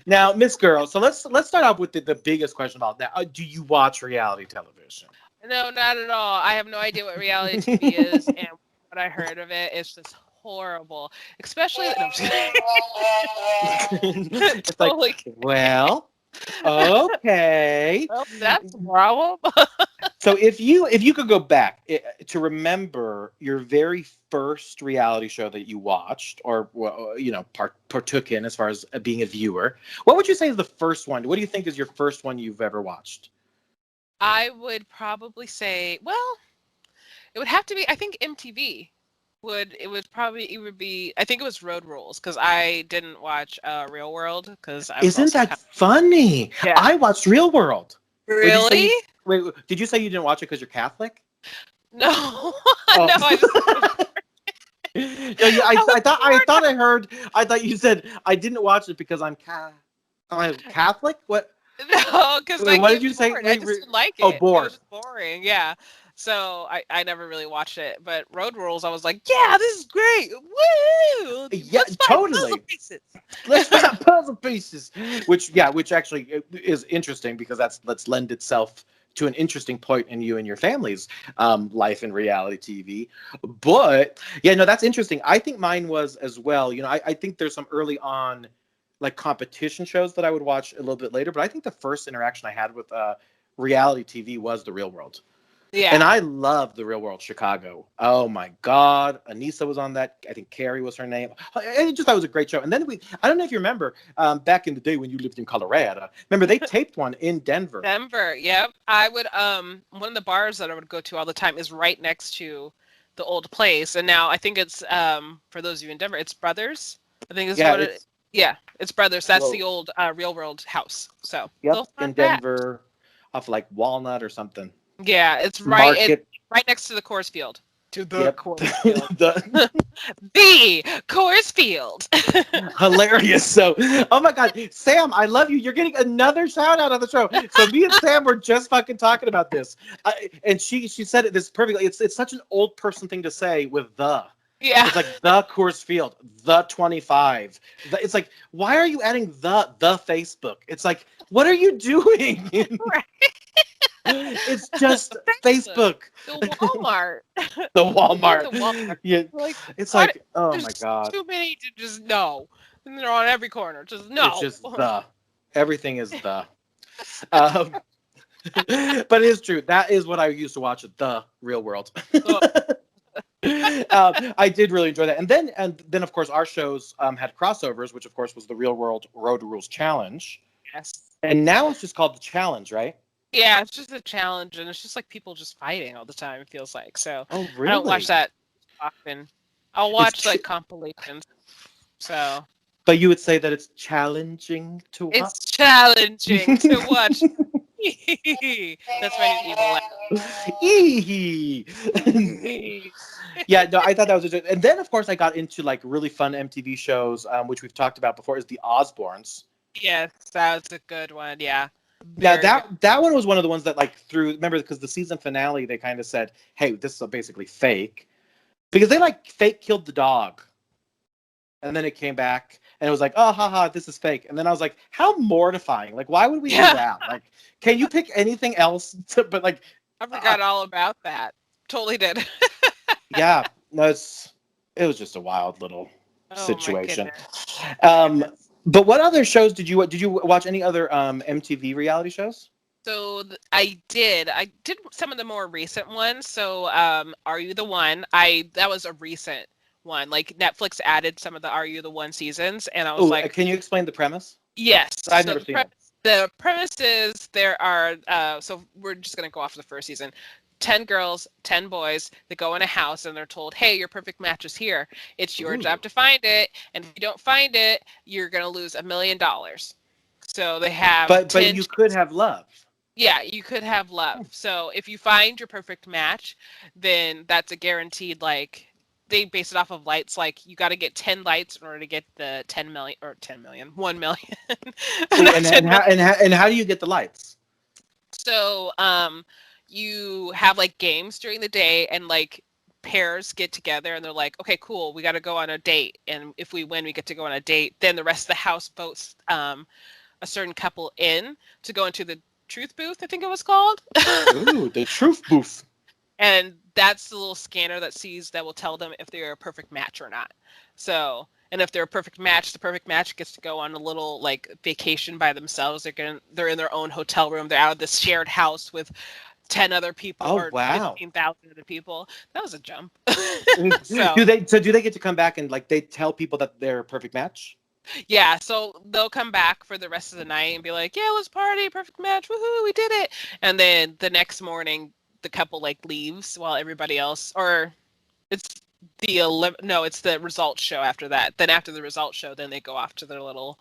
Now, Miss Girl, so let's start off with the biggest question about that. Do you watch reality television? No, not at all. I have no idea what reality TV is, and what I heard of it is just horrible. Especially, it's like, well, okay. Well, that's a problem. So if you could go back to remember your very first reality show that you watched or partook in as far as being a viewer, what would you say is the first one? What do you think is your first one you've ever watched? I would probably say, well, it would have to be, I think MTV it would be, I think it was Road Rules, because I didn't watch Real World, because I was Isn't that funny? Yeah. I watched Real World. Really? Wait, did you say you didn't watch it because you're Catholic? No. Oh. No, I thought you said I didn't watch it because I'm Catholic. What? No, because Wait, what did you say? I just didn't like it. Oh, It bored. was just boring. Yeah. So I never really watched it. But Road Rules, I was like, yeah, this is great. Woo! Yeah, Let's find totally. puzzle pieces. Let's find puzzle pieces. Which actually is interesting because that's lend itself to an interesting point in you and your family's life in reality TV. But yeah, no, that's interesting. I think mine was as well. You know, I think there's some early on like competition shows that I would watch a little bit later. But I think the first interaction I had with reality TV was The Real World. Yeah. And I love The Real World Chicago. Oh my God. Anissa was on that. I think Carrie was her name. I just thought it was a great show. And then I don't know if you remember, back in the day when you lived in Colorado, remember they taped one in Denver. Denver, yep. I would one of the bars that I would go to all the time is right next to the old place. And now I think it's for those of you in Denver, it's Brothers. I think it's it's Brothers. That's the old Real World house. So yep, in Denver, off like Walnut or something. Yeah, it's right next to the Coors Field. To the Coors Field. The Coors Field. Hilarious. So, oh my God, Sam, I love you. You're getting another shout out on the show. So me and Sam were just fucking talking about this, and she said it this perfectly. It's such an old person thing to say with the. Yeah. It's like the Coors Field, the 25. It's like, why are you adding the Facebook? It's like, what are you doing? Right. It's just Facebook. The Walmart. The Walmart. The Walmart. Yeah. Like, it's like, oh my God. Too many to just know. And they're on every corner. Just no. It's just the. Everything is the. But it is true. That is what I used to watch at The Real World. I did really enjoy that. And then of course our shows had crossovers, which of course was the Real World Road Rules Challenge. Yes. And now it's just called The Challenge, right? Yeah, it's just a challenge, and it's just like people just fighting all the time, it feels like. So oh, really? I don't watch that often. I'll watch like compilations. So but you would say that it's challenging to watch? It's challenging to watch. That's my new laugh. Yeah, no, I thought that was interesting. And then of course I got into like really fun MTV shows, which we've talked about before, is the Osbornes. Yes, that was a good one. Yeah. Now that one was one of the ones that like remember because the season finale they kind of said, hey, this is basically fake, because they like fake killed the dog, and then it came back and it was like, oh haha, this is fake. And then I was like, how mortifying, like why would we do that? Like, can you pick anything else but like I forgot all about that. Totally did. Yeah, no, it was just a wild little situation. But what other shows did you watch? Any other MTV reality shows? So I did some of the more recent ones. So Are You the One? That was a recent one. Like Netflix added some of the Are You the One seasons, and I was like, can you explain the premise? Yes, I've never seen it. The premise is there are so we're just gonna go off the first season. 10 girls, 10 boys that go in a house and they're told, hey, your perfect match is here. It's your job to find it. And if you don't find it, you're going to lose $1 million. So they have. But you could have love. Yeah, you could have love. So if you find your perfect match, then that's a guaranteed, like, they base it off of lights. Like, you got to get 10 lights in order to get the 1 million. And how do you get the lights? So, you have like games during the day, and like pairs get together and they're like, okay, cool, we got to go on a date, and if we win we get to go on a date. Then the rest of the house votes a certain couple in to go into the truth booth, I think it was called. Ooh, the truth booth. And that's the little scanner that will tell them if they're a perfect match or not. So, and if they're a perfect match, the perfect match gets to go on a little like vacation by themselves. They're in their own hotel room. They're out of this shared house with 10 other people, or 15,000 other people. That was a jump. Do they get to come back and like they tell people that they're a perfect match? Yeah, so they'll come back for the rest of the night and be like, yeah, let's party, perfect match, woohoo, we did it. And then the next morning the couple like leaves while everybody else, or it's the results show after that. Then after the results show, then they go off to their little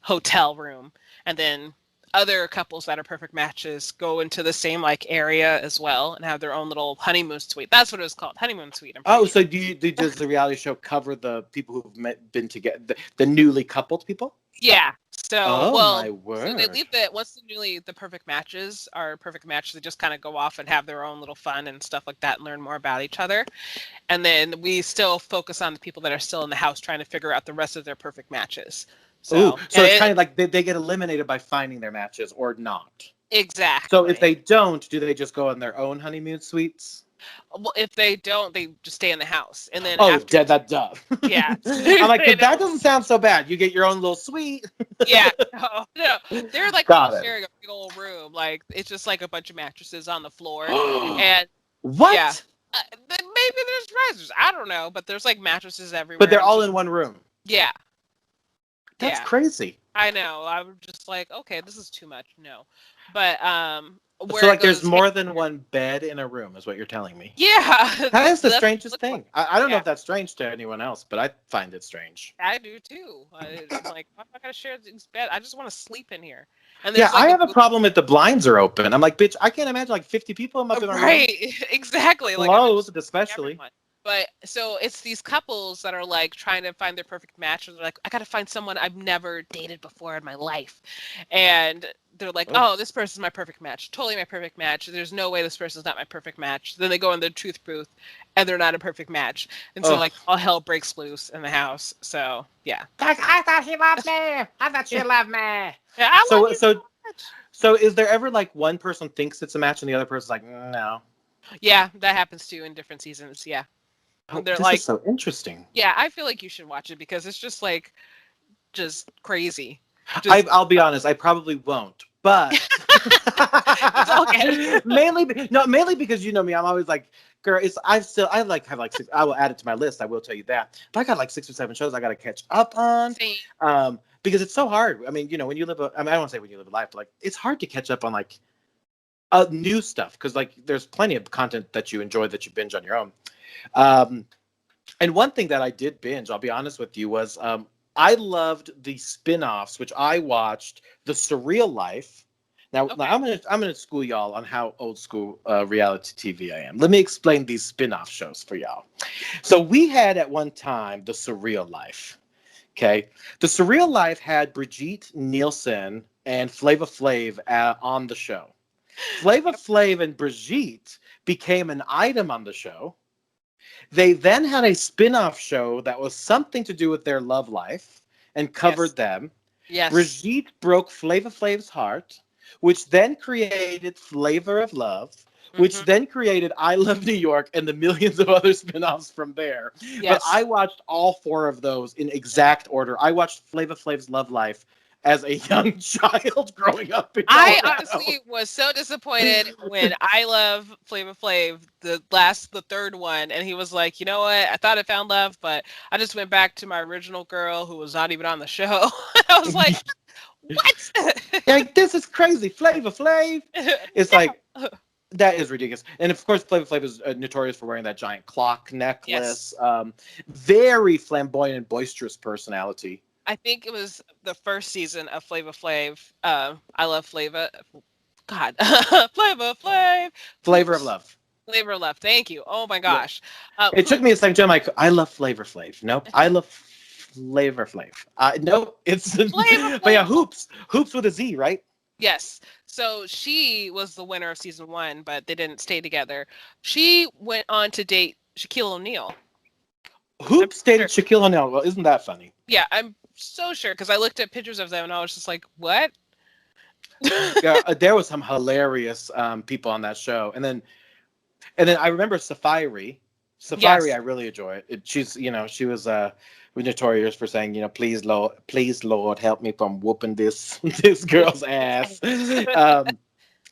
hotel room, and then other couples that are perfect matches go into the same like area as well and have their own little honeymoon suite. That's what it was called, honeymoon suite. I'm pretty So sure. does the reality show cover the people been together, the newly coupled people? Yeah. So, Oh well, my so they word! leave once the perfect matches are perfect matches, they just kind of go off and have their own little fun and stuff like that and learn more about each other. And then we still focus on the people that are still in the house trying to figure out the rest of their perfect matches. Ooh, So, so it's kind of like they get eliminated by finding their matches or not. So if exactly. they don't, do they just go on their own honeymoon suites? Well, if they don't, they just stay in the house. And then Oh, after, that duh. yeah. I'm like, They but that don't- doesn't sound so bad. You get your own little suite. yeah. No. They're like all Got it. sharing a big old room. Like, it's just like a bunch of mattresses on the floor. And yeah. What? Then maybe there's risers. I don't know, but there's like mattresses everywhere. But they're and all just, in one room. yeah. That's Yeah. crazy. I know. I'm just like, okay, this is too much. No. But where So it like there's goes more than one bed in a room is what you're telling me. yeah. That is the That's strangest what it looks thing. I don't know Yeah. if that's strange to anyone else, but I find it strange. like. I do too. I'm like, why am I gonna share this bed? I just want to sleep in here. And Yeah, there's like I have a problem if the blinds are open. I'm like, bitch, I can't imagine like 50 people up in my room. right, exactly. Like I'm Closed, especially. everyone. But so it's these couples that are like trying to find their perfect match, and they're like, I gotta find someone I've never dated before in my life, and they're like, oh, this person's my perfect match, totally my perfect match. There's no way this person's not my perfect match. Then they go in the truth booth, and they're not a perfect match, and so like all hell breaks loose in the house. So yeah, Like, I thought he loved me. I thought she loved me. yeah, I love you so much. So is there ever like one person thinks it's a match and the other person's like, no? Yeah, that happens too in different seasons. Yeah. Oh, They're this like, is so interesting. yeah, I feel like you should watch it because it's just like, just crazy. Just, I'll be honest, I probably won't, but okay. mainly because you know me, I'm always like, girl, I like have like six. I will add it to my list. I will tell you that, but I got like 6 or 7 shows I got to catch up on. Same. Because it's so hard. I mean, you know, when you live I don't want to say when you live a life, but like it's hard to catch up on like new stuff because like there's plenty of content that you enjoy that you binge on your own. And one thing that I did binge, I'll be honest with you, was I loved the spin-offs, which I watched, the Surreal Life. Now, Okay. I'm gonna school y'all on how old school reality TV I am. Let me explain these spin-off shows for y'all. So we had at one time the Surreal Life. Okay, the Surreal Life had Brigitte Nielsen and Flava Flav on the show. Flava Flav and Brigitte became an item on the show. They then had a spin-off show that was something to do with their love life and covered them. Yes. Brigitte broke Flava Flav's heart, which then created Flavor of Love, which then created I Love New York and the millions of other spin-offs from there. Yes. But I watched all 4 of those in exact order. I watched Flava Flav's Love Life as a young child growing up in I Colorado. honestly was so disappointed when I Love Flava Flav, the third one, and he was like, you know what? I thought I found love, but I just went back to my original girl who was not even on the show. I was like, what? Like, this is crazy. Flava Flav. It's like, that is ridiculous. And of course, Flava Flav is notorious for wearing that giant clock necklace. Yes. Very flamboyant and boisterous personality. I think it was the first season of Flava Flav. I Love Flava. God. Flava Flav. Flavor of Love. Flavor of Love. Thank you. Oh my gosh. It took me a second. I'm like, I love Flavor Flav. Nope. I love Flavor Flav. Nope. It's Flavor but yeah, Flav. Hoops with a Z, right? Yes. So she was the winner of season 1, but they didn't stay together. She went on to date Shaquille O'Neal. Hoops dated Shaquille O'Neal. Well, isn't that funny? Yeah, I'm so sure because I looked at pictures of them and I was just like, what? Yeah, there was some hilarious people on that show, and then I remember Safari. Yes. I really enjoy it. She's, you know, she was notorious for saying, you know, please Lord, help me from whooping this girl's ass.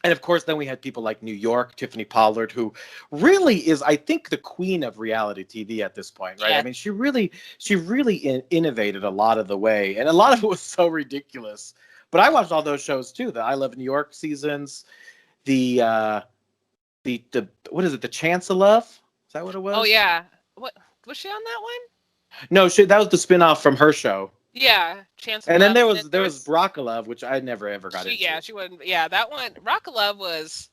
And of course, then we had people like New York, Tiffany Pollard, who really is, I think, the queen of reality TV at this point, right? Yeah. I mean, she really innovated a lot of the way, and a lot of it was so ridiculous. But I watched all those shows too. The I Love New York seasons, the what is it? The Chance of Love? Is that what it was? Oh yeah. What was she on that one? No, that was the spinoff from her show. Yeah, Chance of And then Love. there was Brockolove, which I never ever got into. Yeah, she wouldn't. Yeah, that one. Rock of Love was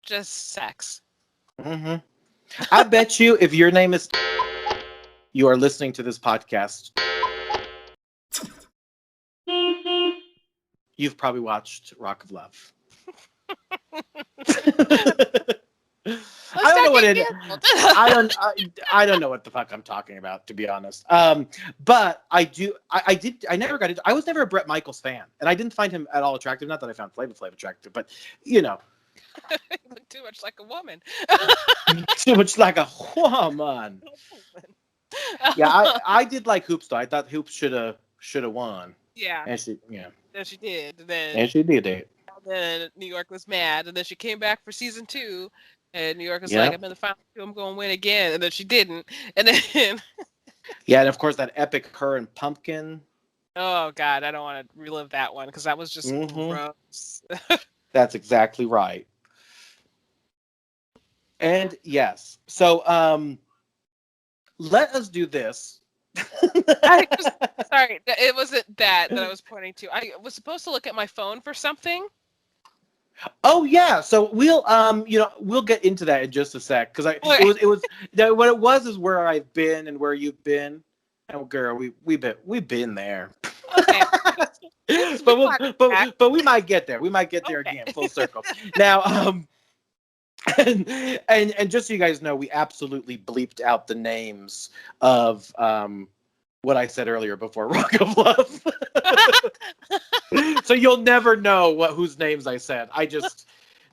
just sex. Mm-hmm. I bet you, if your name is, you are listening to this podcast, you've probably watched Rock of Love. I don't know what it is. I don't know what the fuck I'm talking about, to be honest. But I never got into, I was never a Bret Michaels fan, and I didn't find him at all attractive. Not that I found Flavor Flav attractive, but you know. He looked too much like a woman. Too much like a woman. Yeah, I did like Hoops though. I thought Hoops should have won. Yeah. And she did. And she did it. Then New York was mad, and then she came back for season 2, and New York was like, "I'm in the final 2. I'm going to win again," and then she didn't. And then yeah, and of course that epic her and Pumpkin. Oh God, I don't want to relive that one because that was just gross. That's exactly right. And yes, so let us do this. Sorry, it wasn't that I was pointing to. I was supposed to look at my phone for something. Oh yeah, so we'll get into that in just a sec because what it was is where I've been and where you've been. Oh girl, we've been there. Okay. but we might get there. We might get there again, full circle. Now, and just so you guys know, we absolutely bleeped out the names of what I said earlier before Rock of Love. So you'll never know whose names I said.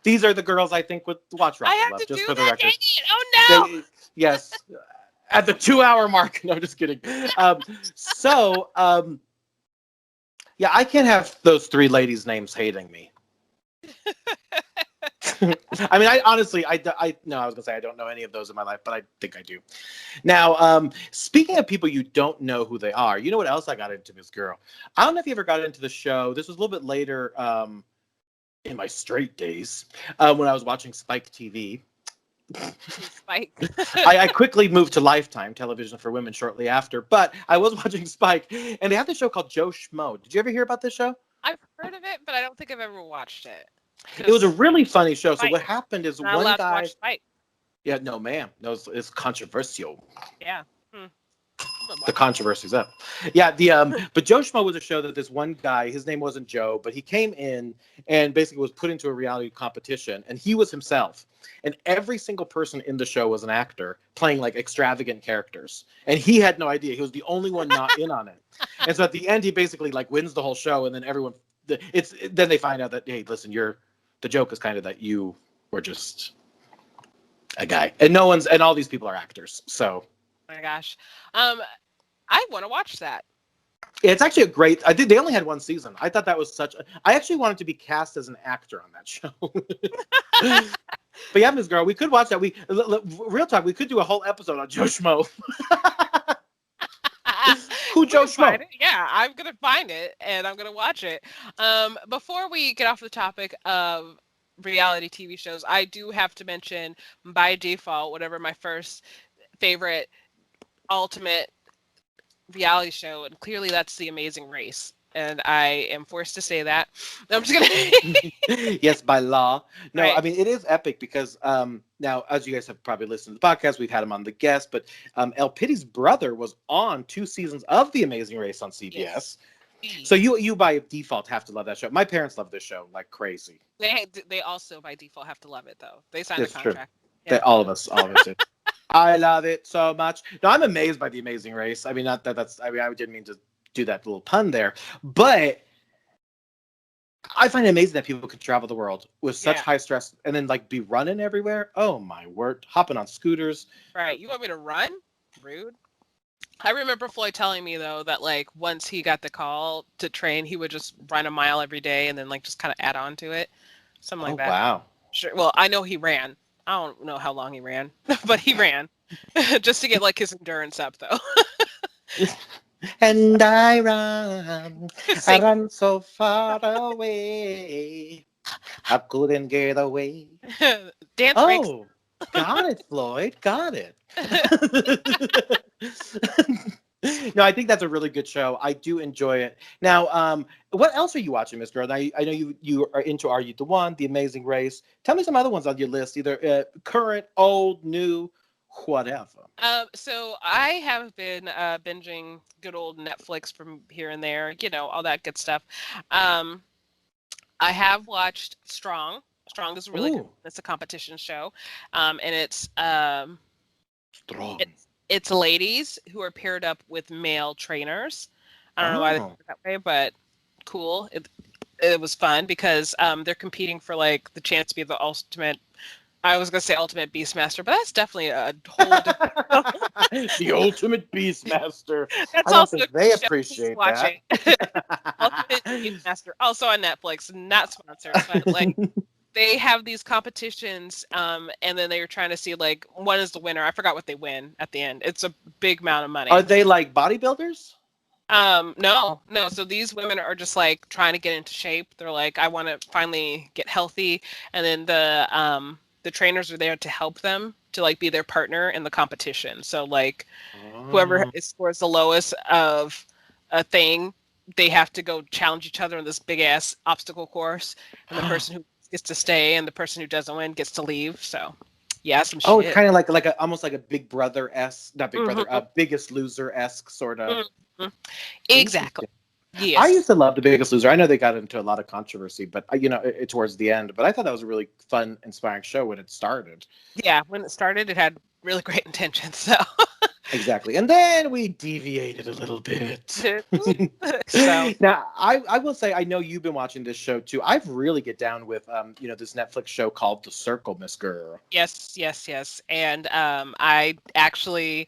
These are the girls I think would watch Rock of Love, just for the record. Oh no! Yes. At the 2-hour mark. No, just kidding. Yeah, I can't have those 3 ladies' names hating me. I mean, I was gonna say I don't know any of those in my life, but I think I do. Now, speaking of people you don't know who they are, you know what else I got into, Miss Girl? I don't know if you ever got into the show. This was a little bit later in my straight days when I was watching Spike TV. Spike. I quickly moved to Lifetime television for women shortly after, but I was watching Spike, and they have this show called Joe Schmo. Did you ever hear about this show? I've heard of it, but I don't think I've ever watched it. It was a really funny show. Spike. So what happened is Not one guy. To watch Spike. Yeah, no, ma'am. No, it's controversial. Yeah. The controversy's up. Yeah, but Joe Schmo was a show that this one guy, his name wasn't Joe, but he came in and basically was put into a reality competition, and he was himself. And every single person in the show was an actor playing like extravagant characters. And he had no idea. He was the only one not in on it. And so at the end, he basically like wins the whole show, and then then they find out that, hey, listen, the joke is kind of that you were just a guy, and all these people are actors. So. Oh my gosh. I want to watch that. It's actually a great. I think they only had 1 season. I thought that was I actually wanted to be cast as an actor on that show. But yeah, Ms. Girl, we could watch that. Real talk, we could do a whole episode on Joe Schmo. Who Joe Schmo? Yeah, I'm gonna find it and I'm gonna watch it. Before we get off the topic of reality TV shows, I do have to mention by default, whatever my first favorite ultimate reality show, and clearly that's The Amazing Race, and I am forced to say that. I'm just gonna yes, by law. No, right. I mean it is epic because now, as you guys have probably listened to the podcast, we've had him on the guest, but El Pitty's brother was on 2 seasons of The Amazing Race on CBS. Yes. So you by default have to love that show. My parents love this show like crazy. They also by default have to love it though. They signed a contract. Yeah. All of us do. I love it so much. No, I'm amazed by The Amazing Race. I mean, not that that's. I mean, I didn't mean to do that little pun there, but I find it amazing that people can travel the world with such high stress and then like be running everywhere. Oh my word, hopping on scooters. Right. You want me to run? Rude. I remember Floyd telling me though that like once he got the call to train, he would just run a mile every day and then like just kind of add on to it, something like that. Wow. Sure. Well, I know he ran. I don't know how long he ran, but he ran just to get like his endurance up though. And I run so far away, I couldn't get away. Dance breaks. Got it, Floyd. Got it. No, I think that's a really good show. I do enjoy it. Now, what else are you watching, Miss Girl? I know you are into Are You the One, The Amazing Race. Tell me some other ones on your list, either current, old, new, whatever. So I have been binging good old Netflix from here and there, all that good stuff. I have watched Strong. Strong is really good. Ooh. It's a competition show, and it's Strong. it's ladies who are paired up with male trainers. I don't know why they do it that way, but cool. It was fun because they're competing for like the chance to be the ultimate. I was gonna say ultimate Beastmaster, but that's definitely a whole different. The ultimate Beastmaster. That's I don't also think they show appreciate watching. that. Ultimate Beastmaster, also on Netflix, not sponsored, but like they have these competitions, and then they were trying to see like one is the winner. I forgot what they win at the end. It's a big amount of money. Are they like bodybuilders? No. So these women are just like trying to get into shape. They're like, I want to finally get healthy, and then the trainers are there to help them to like be their partner in the competition. So like whoever scores the lowest of a thing, they have to go challenge each other in this big ass obstacle course, and the person who gets to stay and the person who doesn't win gets to leave. So yeah, some shit. Oh, it's kind of like almost like a Big Brother-esque, not Big Brother, Biggest Loser-esque sort of. Mm-hmm. Exactly. Yes. I used to love The Biggest Loser. I know they got into a lot of controversy, but it towards the end. But I thought that was a really fun, inspiring show when it started. Yeah, when it started, it had really great intentions. So exactly, and then we deviated a little bit. So now, I will say, I know you've been watching this show too. I've really get down with this Netflix show called The Circle, Miss Girl. Yes, and I actually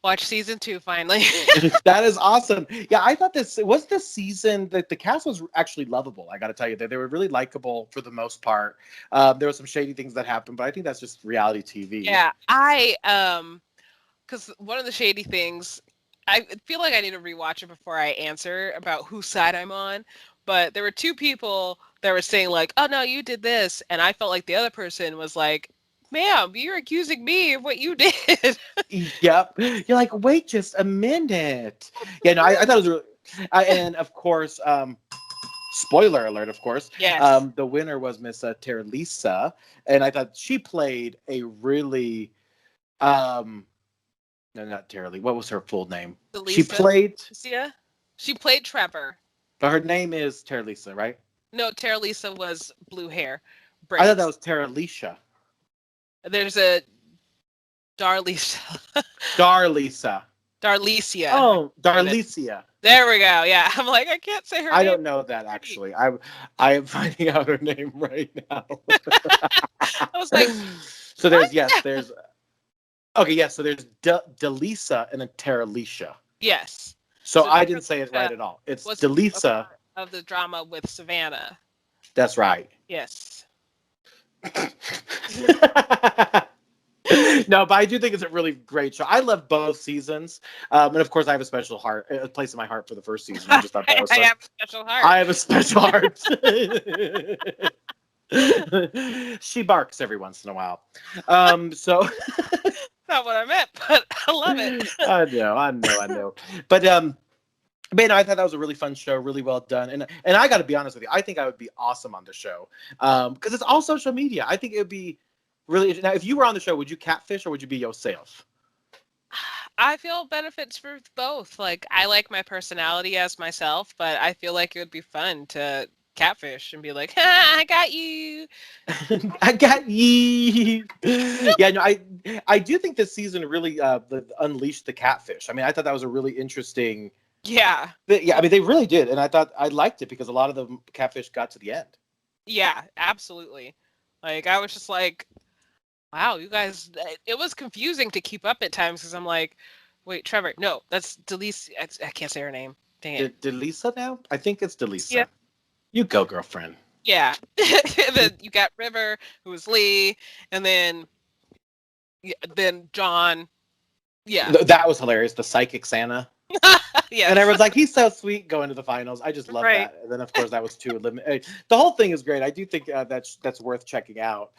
watched season 2 finally. That is awesome. Yeah, I thought this was the season that the cast was actually lovable. I got to tell you that they were really likable for the most part. There were some shady things that happened, but I think that's just reality TV. Yeah, because one of the shady things, I feel like I need to rewatch it before I answer about whose side I'm on. But there were two people that were saying like, "Oh no, you did this," and I felt like the other person was like, "Ma'am, you're accusing me of what you did." Yep. You're like, wait just a minute. Yeah, no, I thought it was really, and of course, spoiler alert, of course. Yes. The winner was Miss Teresa, and I thought she played a really, no, not Teresa. What was her full name? She played Trevor. But her name is Teresa, right? No, Teresa was blue hair. Braids. I thought that was Teresa. There's a Darlisa. Darlicia. Oh, Darlicia. There we go. Yeah, I'm like, I can't say her name. I don't know that actually. I am finding out her name right now. I was like, so there's so there's Delisa and then Teralicia. Yes. So I didn't say it right at all. It's Delisa of the drama with Savannah. That's right. Yes. No, but I do think it's a really great show. I love both seasons, and of course, I have a place in my heart for the first season. I just thought that was. I have a special heart. I have a special heart. She barks every once in a while. So. Not what I meant, but I love it. I know. But man, I thought that was a really fun show, really well done, and I got to be honest with you, I think I would be awesome on the show, because it's all social media. I think it would be really. Now, if you were on the show, would you catfish or would you be yourself? I feel benefits for both. Like, I like my personality as myself, but I feel like it would be fun to catfish and be like, I got you. I got you. Yeah, no, I do think this season really unleashed the catfish. I mean, I thought that was a really interesting. Yeah. Yeah, I mean, they really did, and I liked it because a lot of the catfish got to the end. Yeah, absolutely. Like, I was just like, wow, you guys, it was confusing to keep up at times because I'm like, wait, Trevor, no, that's Delisa. I can't say her name. Dang it. Delisa now? I think it's Delisa. Yeah. You go, girlfriend. Yeah. Then you got River, who was Lee, and then John. Yeah. That was hilarious. The psychic Santa. Yeah. And everyone's like, he's so sweet going to the finals. I just love that. And then, of course, that was too limited. The whole thing is great. I do think that's worth checking out.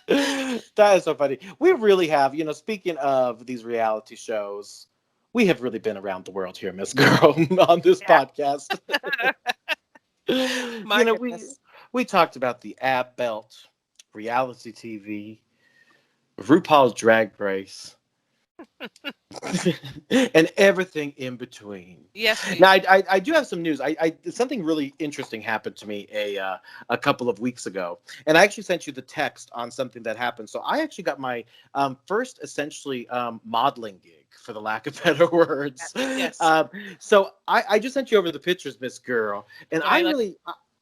That is so funny. We really have, speaking of these reality shows, we have really been around the world here, Miss Girl, on this podcast. My We goodness. we talked about the ab belt, reality TV, RuPaul's Drag Race, and everything in between. Yes, we Now, I do have some news. Something really interesting happened to me a couple of weeks ago, and I actually sent you the text on something that happened. So I actually got my first, essentially, modeling gig, for the lack of better words. Yes. So I just sent you over the pictures, Miss Girl, and Do I I look- really.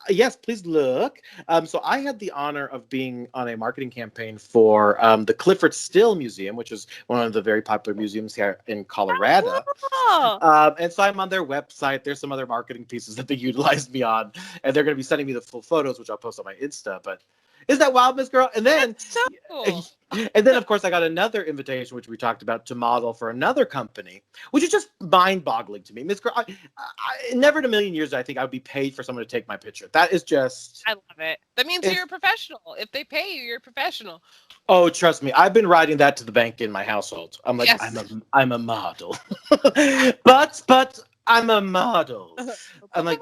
Yes, please look. So I had the honor of being on a marketing campaign for the Clifford Still Museum, which is one of the very popular museums here in Colorado. Oh, And so I'm on their website. There's some other marketing pieces that they utilized me on, and they're going to be sending me the full photos, which I'll post on my Insta. But isn't that wild, Miss Girl? And then, that's so cool. of course, I got another invitation, which we talked about, to model for another company, which is just mind-boggling to me, Miss Girl. Never in a million years, I think I would be paid for someone to take my picture. That is just. I love it. That means you're a professional. If they pay you, you're a professional. Oh, trust me, I've been riding that to the bank in my household. I'm like, Yes. I'm a model, but I'm a model. I'm like,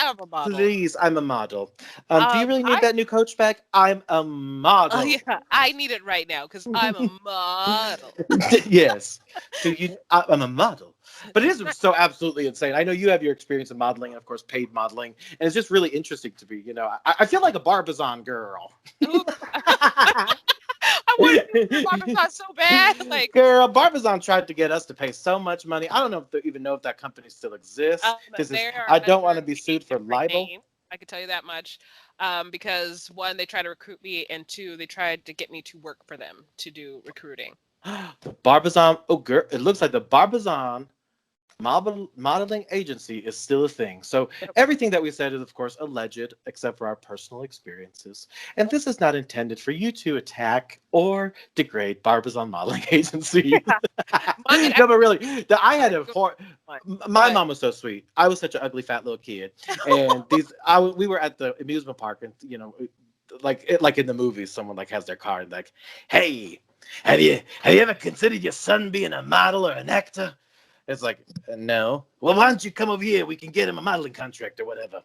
I'm a model. please, I'm a model. Do you really need I- that new Coach bag? I'm a model. Oh yeah, I need it right now because I'm a model. Yes. I'm a model. But it is so absolutely insane. I know you have your experience in modeling, and of course, paid modeling, and it's just really interesting to me. I feel like a Barbizon girl. I want to do Barbizon so bad. Like, Girl, Barbizon tried to get us to pay so much money. I don't know if they even know if that company still exists. I don't want to be sued for libel. I can tell you that much. Because one, they tried to recruit me, and two, they tried to get me to work for them to do recruiting. The Barbizon, oh girl, it looks like the Barbizon modeling agency is still a thing. So everything that we said is, of course, alleged, except for our personal experiences. And this is not intended for you to attack or degrade Barbizon Modeling Agency. No, but really, I had my mom was so sweet. I was such an ugly fat little kid, and we were at the amusement park, and like in the movies, someone like has their card like, "Hey, have you ever considered your son being a model or an actor?" It's like, no. Well, why don't you come over here? We can get him a modeling contract or whatever.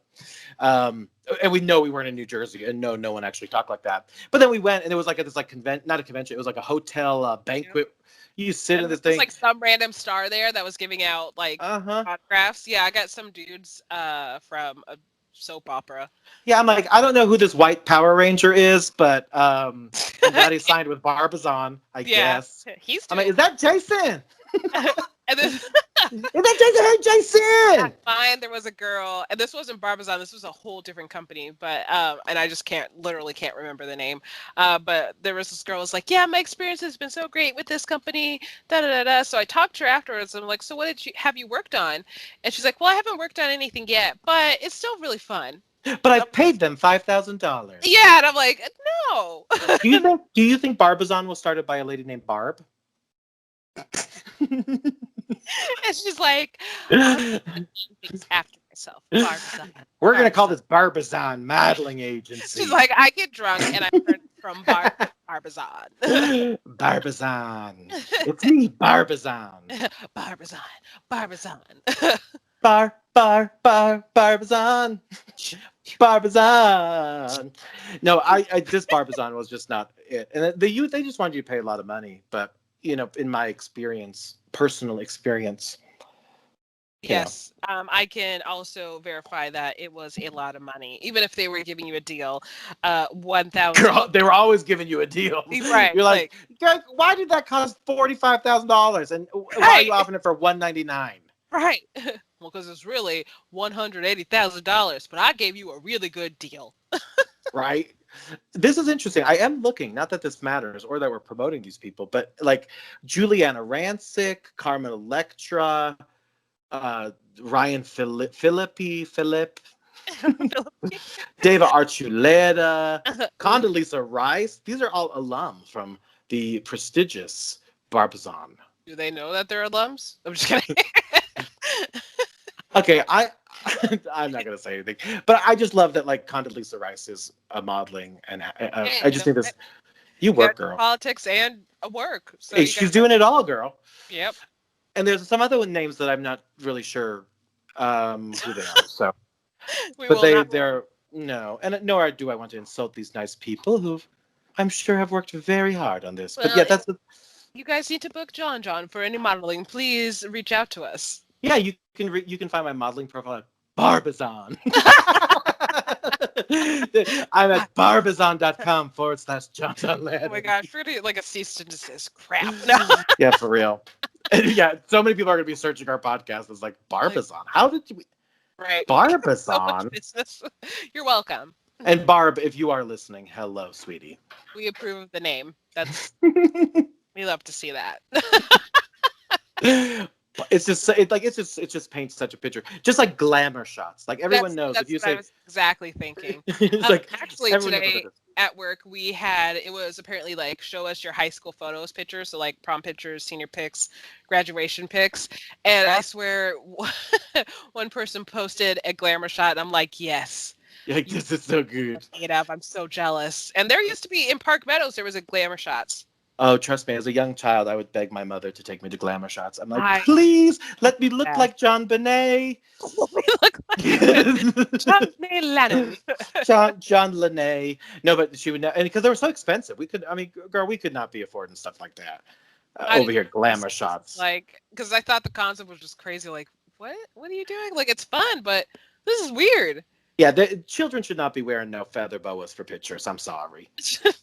And we know we weren't in New Jersey, and no one actually talked like that. But then we went, and it was like at this not a convention. It was like a hotel banquet. You sit in this thing. Like some random star there that was giving out like autographs. Yeah, I got some dudes from a soap opera. Yeah, I'm like, I don't know who this white Power Ranger is, but I'm glad he signed with Barbizon, I guess. I'm like, is that Jason? And then is that Jason? Hey, Jason! Mine, there was a girl, and this wasn't Barbizon. This was a whole different company, but and I just literally can't remember the name. But there was this girl who was like, "Yeah, my experience has been so great with this company." Da da da da. So I talked to her afterwards. And I'm like, "So what have you worked on?" And she's like, "Well, I haven't worked on anything yet, but it's still really fun." But I've paid them $5,000. Yeah, and I'm like, "No." Do you think Barbizon was started by a lady named Barb? And she's like, "I'm things after myself." Barbizon. We're gonna call this Barbizon Modeling Agency. She's like, I get drunk and I turn from Barbizon. Barbizon. It's me, Barbizon. Barbizon. Barbizon. Barbizon. Barbizon. No, this Barbizon was just not it. And they just wanted you to pay a lot of money, but in my personal experience. Yes, I can also verify that it was a lot of money, even if they were giving you a deal. 1,000. Girl, they were always giving you a deal. Right. You're like, why did that cost $45,000? And why are you offering it for $199? Right. Well, because it's really $180,000, but I gave you a really good deal. Right. This is interesting. I am looking, not that this matters or that we're promoting these people, but like Juliana Rancic, Carmen Electra, Ryan Philip, Deva Archuleta, Condoleezza Rice. These are all alums from the prestigious Barbizon. Do they know that they're alums? I'm just kidding. Okay, I'm not gonna say anything, but I just love that like Condoleezza Rice is a modeling, and I just think this. You work, got girl. politics and work. So Hey, she's doing it all, girl. Yep. And there's some other names that I'm not really sure who they are. So, they're no, and nor do I want to insult these nice people who I'm sure have worked very hard on this. Well, but yeah, that's the. You guys need to book John for any modeling. Please reach out to us. Yeah, you can find my modeling profile at Barbizon. I'm at barbizon.com/John Lennon. Oh my gosh, we're gonna like a cease and desist crap. No. Yeah, for real. Yeah, so many people are gonna be searching our podcast. It's like Barbizon. How did you? Right. Barbizon. So much business. You're welcome. And Barb, if you are listening, hello, sweetie. We approve of the name. That's we love to see that. It's just it just paints such a picture, just like glamour shots. Like everyone knows if you say. I was exactly thinking. Like actually, today at work we had it was apparently like show us your high school photos pictures, so like prom pictures, senior pics, graduation pics, and I swear one person posted a glamour shot, and I'm like, yes. Like, this is so good. I'm so jealous. And there used to be in Park Meadows there was a glamour shots. Oh, trust me, as a young child, I would beg my mother to take me to glamour shots. I'm like, please, let me look like John Bonet. Look like John Lennon. John Lennon. No, but she would, and because they were so expensive, we could not be affording stuff like that over here. Glamour shots, like, because I thought the concept was just crazy. Like, what are you doing? Like, it's fun, but this is weird. Yeah, children should not be wearing no feather boas for pictures. I'm sorry. Fake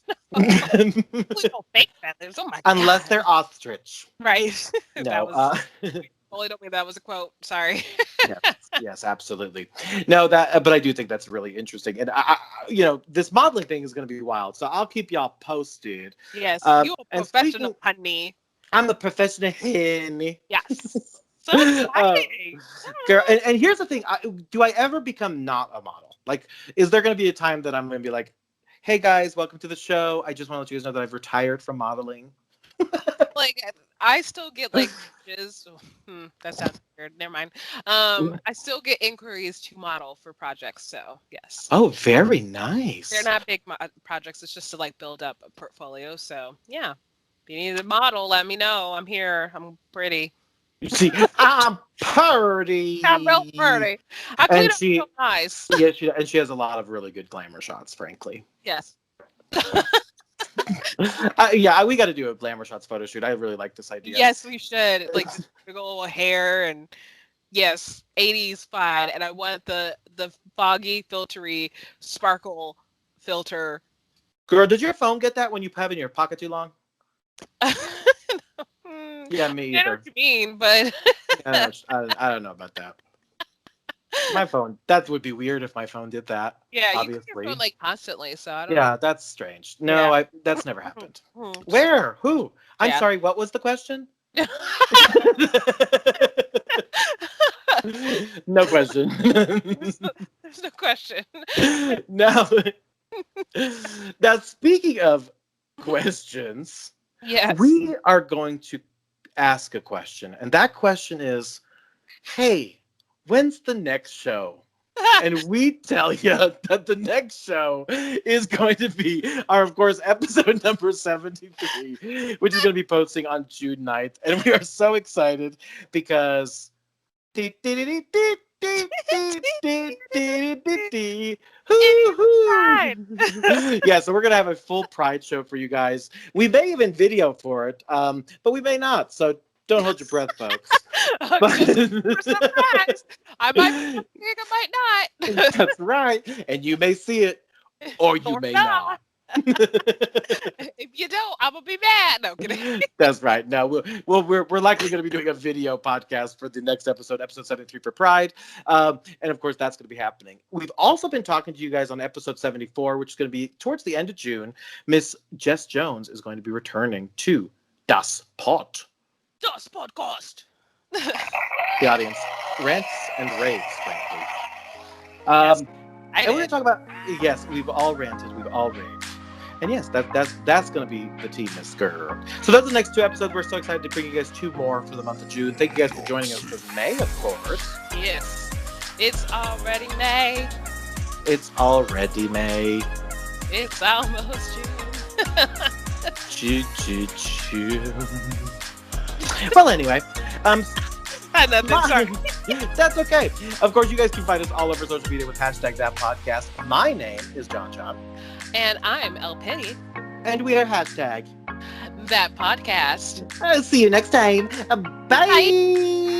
feathers. Oh my God. Unless they're ostrich. Right. No. Totally don't mean that was a quote. Sorry. Yes, absolutely. No, but I do think that's really interesting, and this modeling thing is going to be wild. So I'll keep y'all posted. Yes, you're a professional, honey. I'm a professional, honey. Yes. So exciting. Girl, and here's the thing: do I ever become not a model? Like, is there going to be a time that I'm going to be like, "Hey guys, welcome to the show. I just want to let you guys know that I've retired from modeling." Like, I still get like messages. That sounds weird. Never mind. I still get inquiries to model for projects. So yes. Oh, very nice. They're not big projects. It's just to like build up a portfolio. So yeah, if you need a model, let me know. I'm here. I'm pretty. You see, I'm pretty. I'm real pretty. I clean up so nice. Yeah, she has a lot of really good glamour shots, frankly. Yes. Yeah, we got to do a glamour shots photo shoot. I really like this idea. Yes, we should. Like big old hair and yes, 80s fine. And I want the foggy, filtery, sparkle filter. Girl, did your phone get that when you have it in your pocket too long? Yeah, me either. I know what you mean, but I don't know about that. My phone. That would be weird if my phone did that. Yeah, obviously. You use your phone like constantly, so I don't know. Yeah, that's strange. No, that's never happened. Where? Who? I'm sorry. What was the question? No question. There's no question. No. Now, speaking of questions, yes, we are going to ask a question, and that question is, hey, when's the next show? And we tell you that the next show is going to be of course, episode number 73, which is going to be posting on June 9th. And we are so excited because yeah, so we're gonna have a full Pride show for you guys. We may even video for it, but we may not. So don't hold your breath, folks. Surprise! I might be big, I might not. That's right, and you may see it, or you may not. If you don't, I'm gonna be mad. No kidding. That's right. No, we're likely going to be doing a video podcast for the next episode 73 for Pride, and of course that's going to be happening. We've also been talking to you guys on episode 74, which is going to be towards the end of June. Miss Jess Jones is going to be returning to Das Pod. Das Podcast. The audience rants and raves, frankly. Yes, and we're going to talk about we've all ranted, we've all raved. And yes, that's going to be the tea, Miss Girl. So that's the next two episodes. We're so excited to bring you guys two more for the month of June. Thank you guys for joining us for May, of course. Yes. It's already May. It's already May. It's almost June. Well, anyway, Had nothing, sorry. that's okay. Of course, you guys can find us all over social media with hashtag that podcast. My name is John, And I'm El Penny. and we are hashtag That podcast. I'll see you next time. Bye. Bye.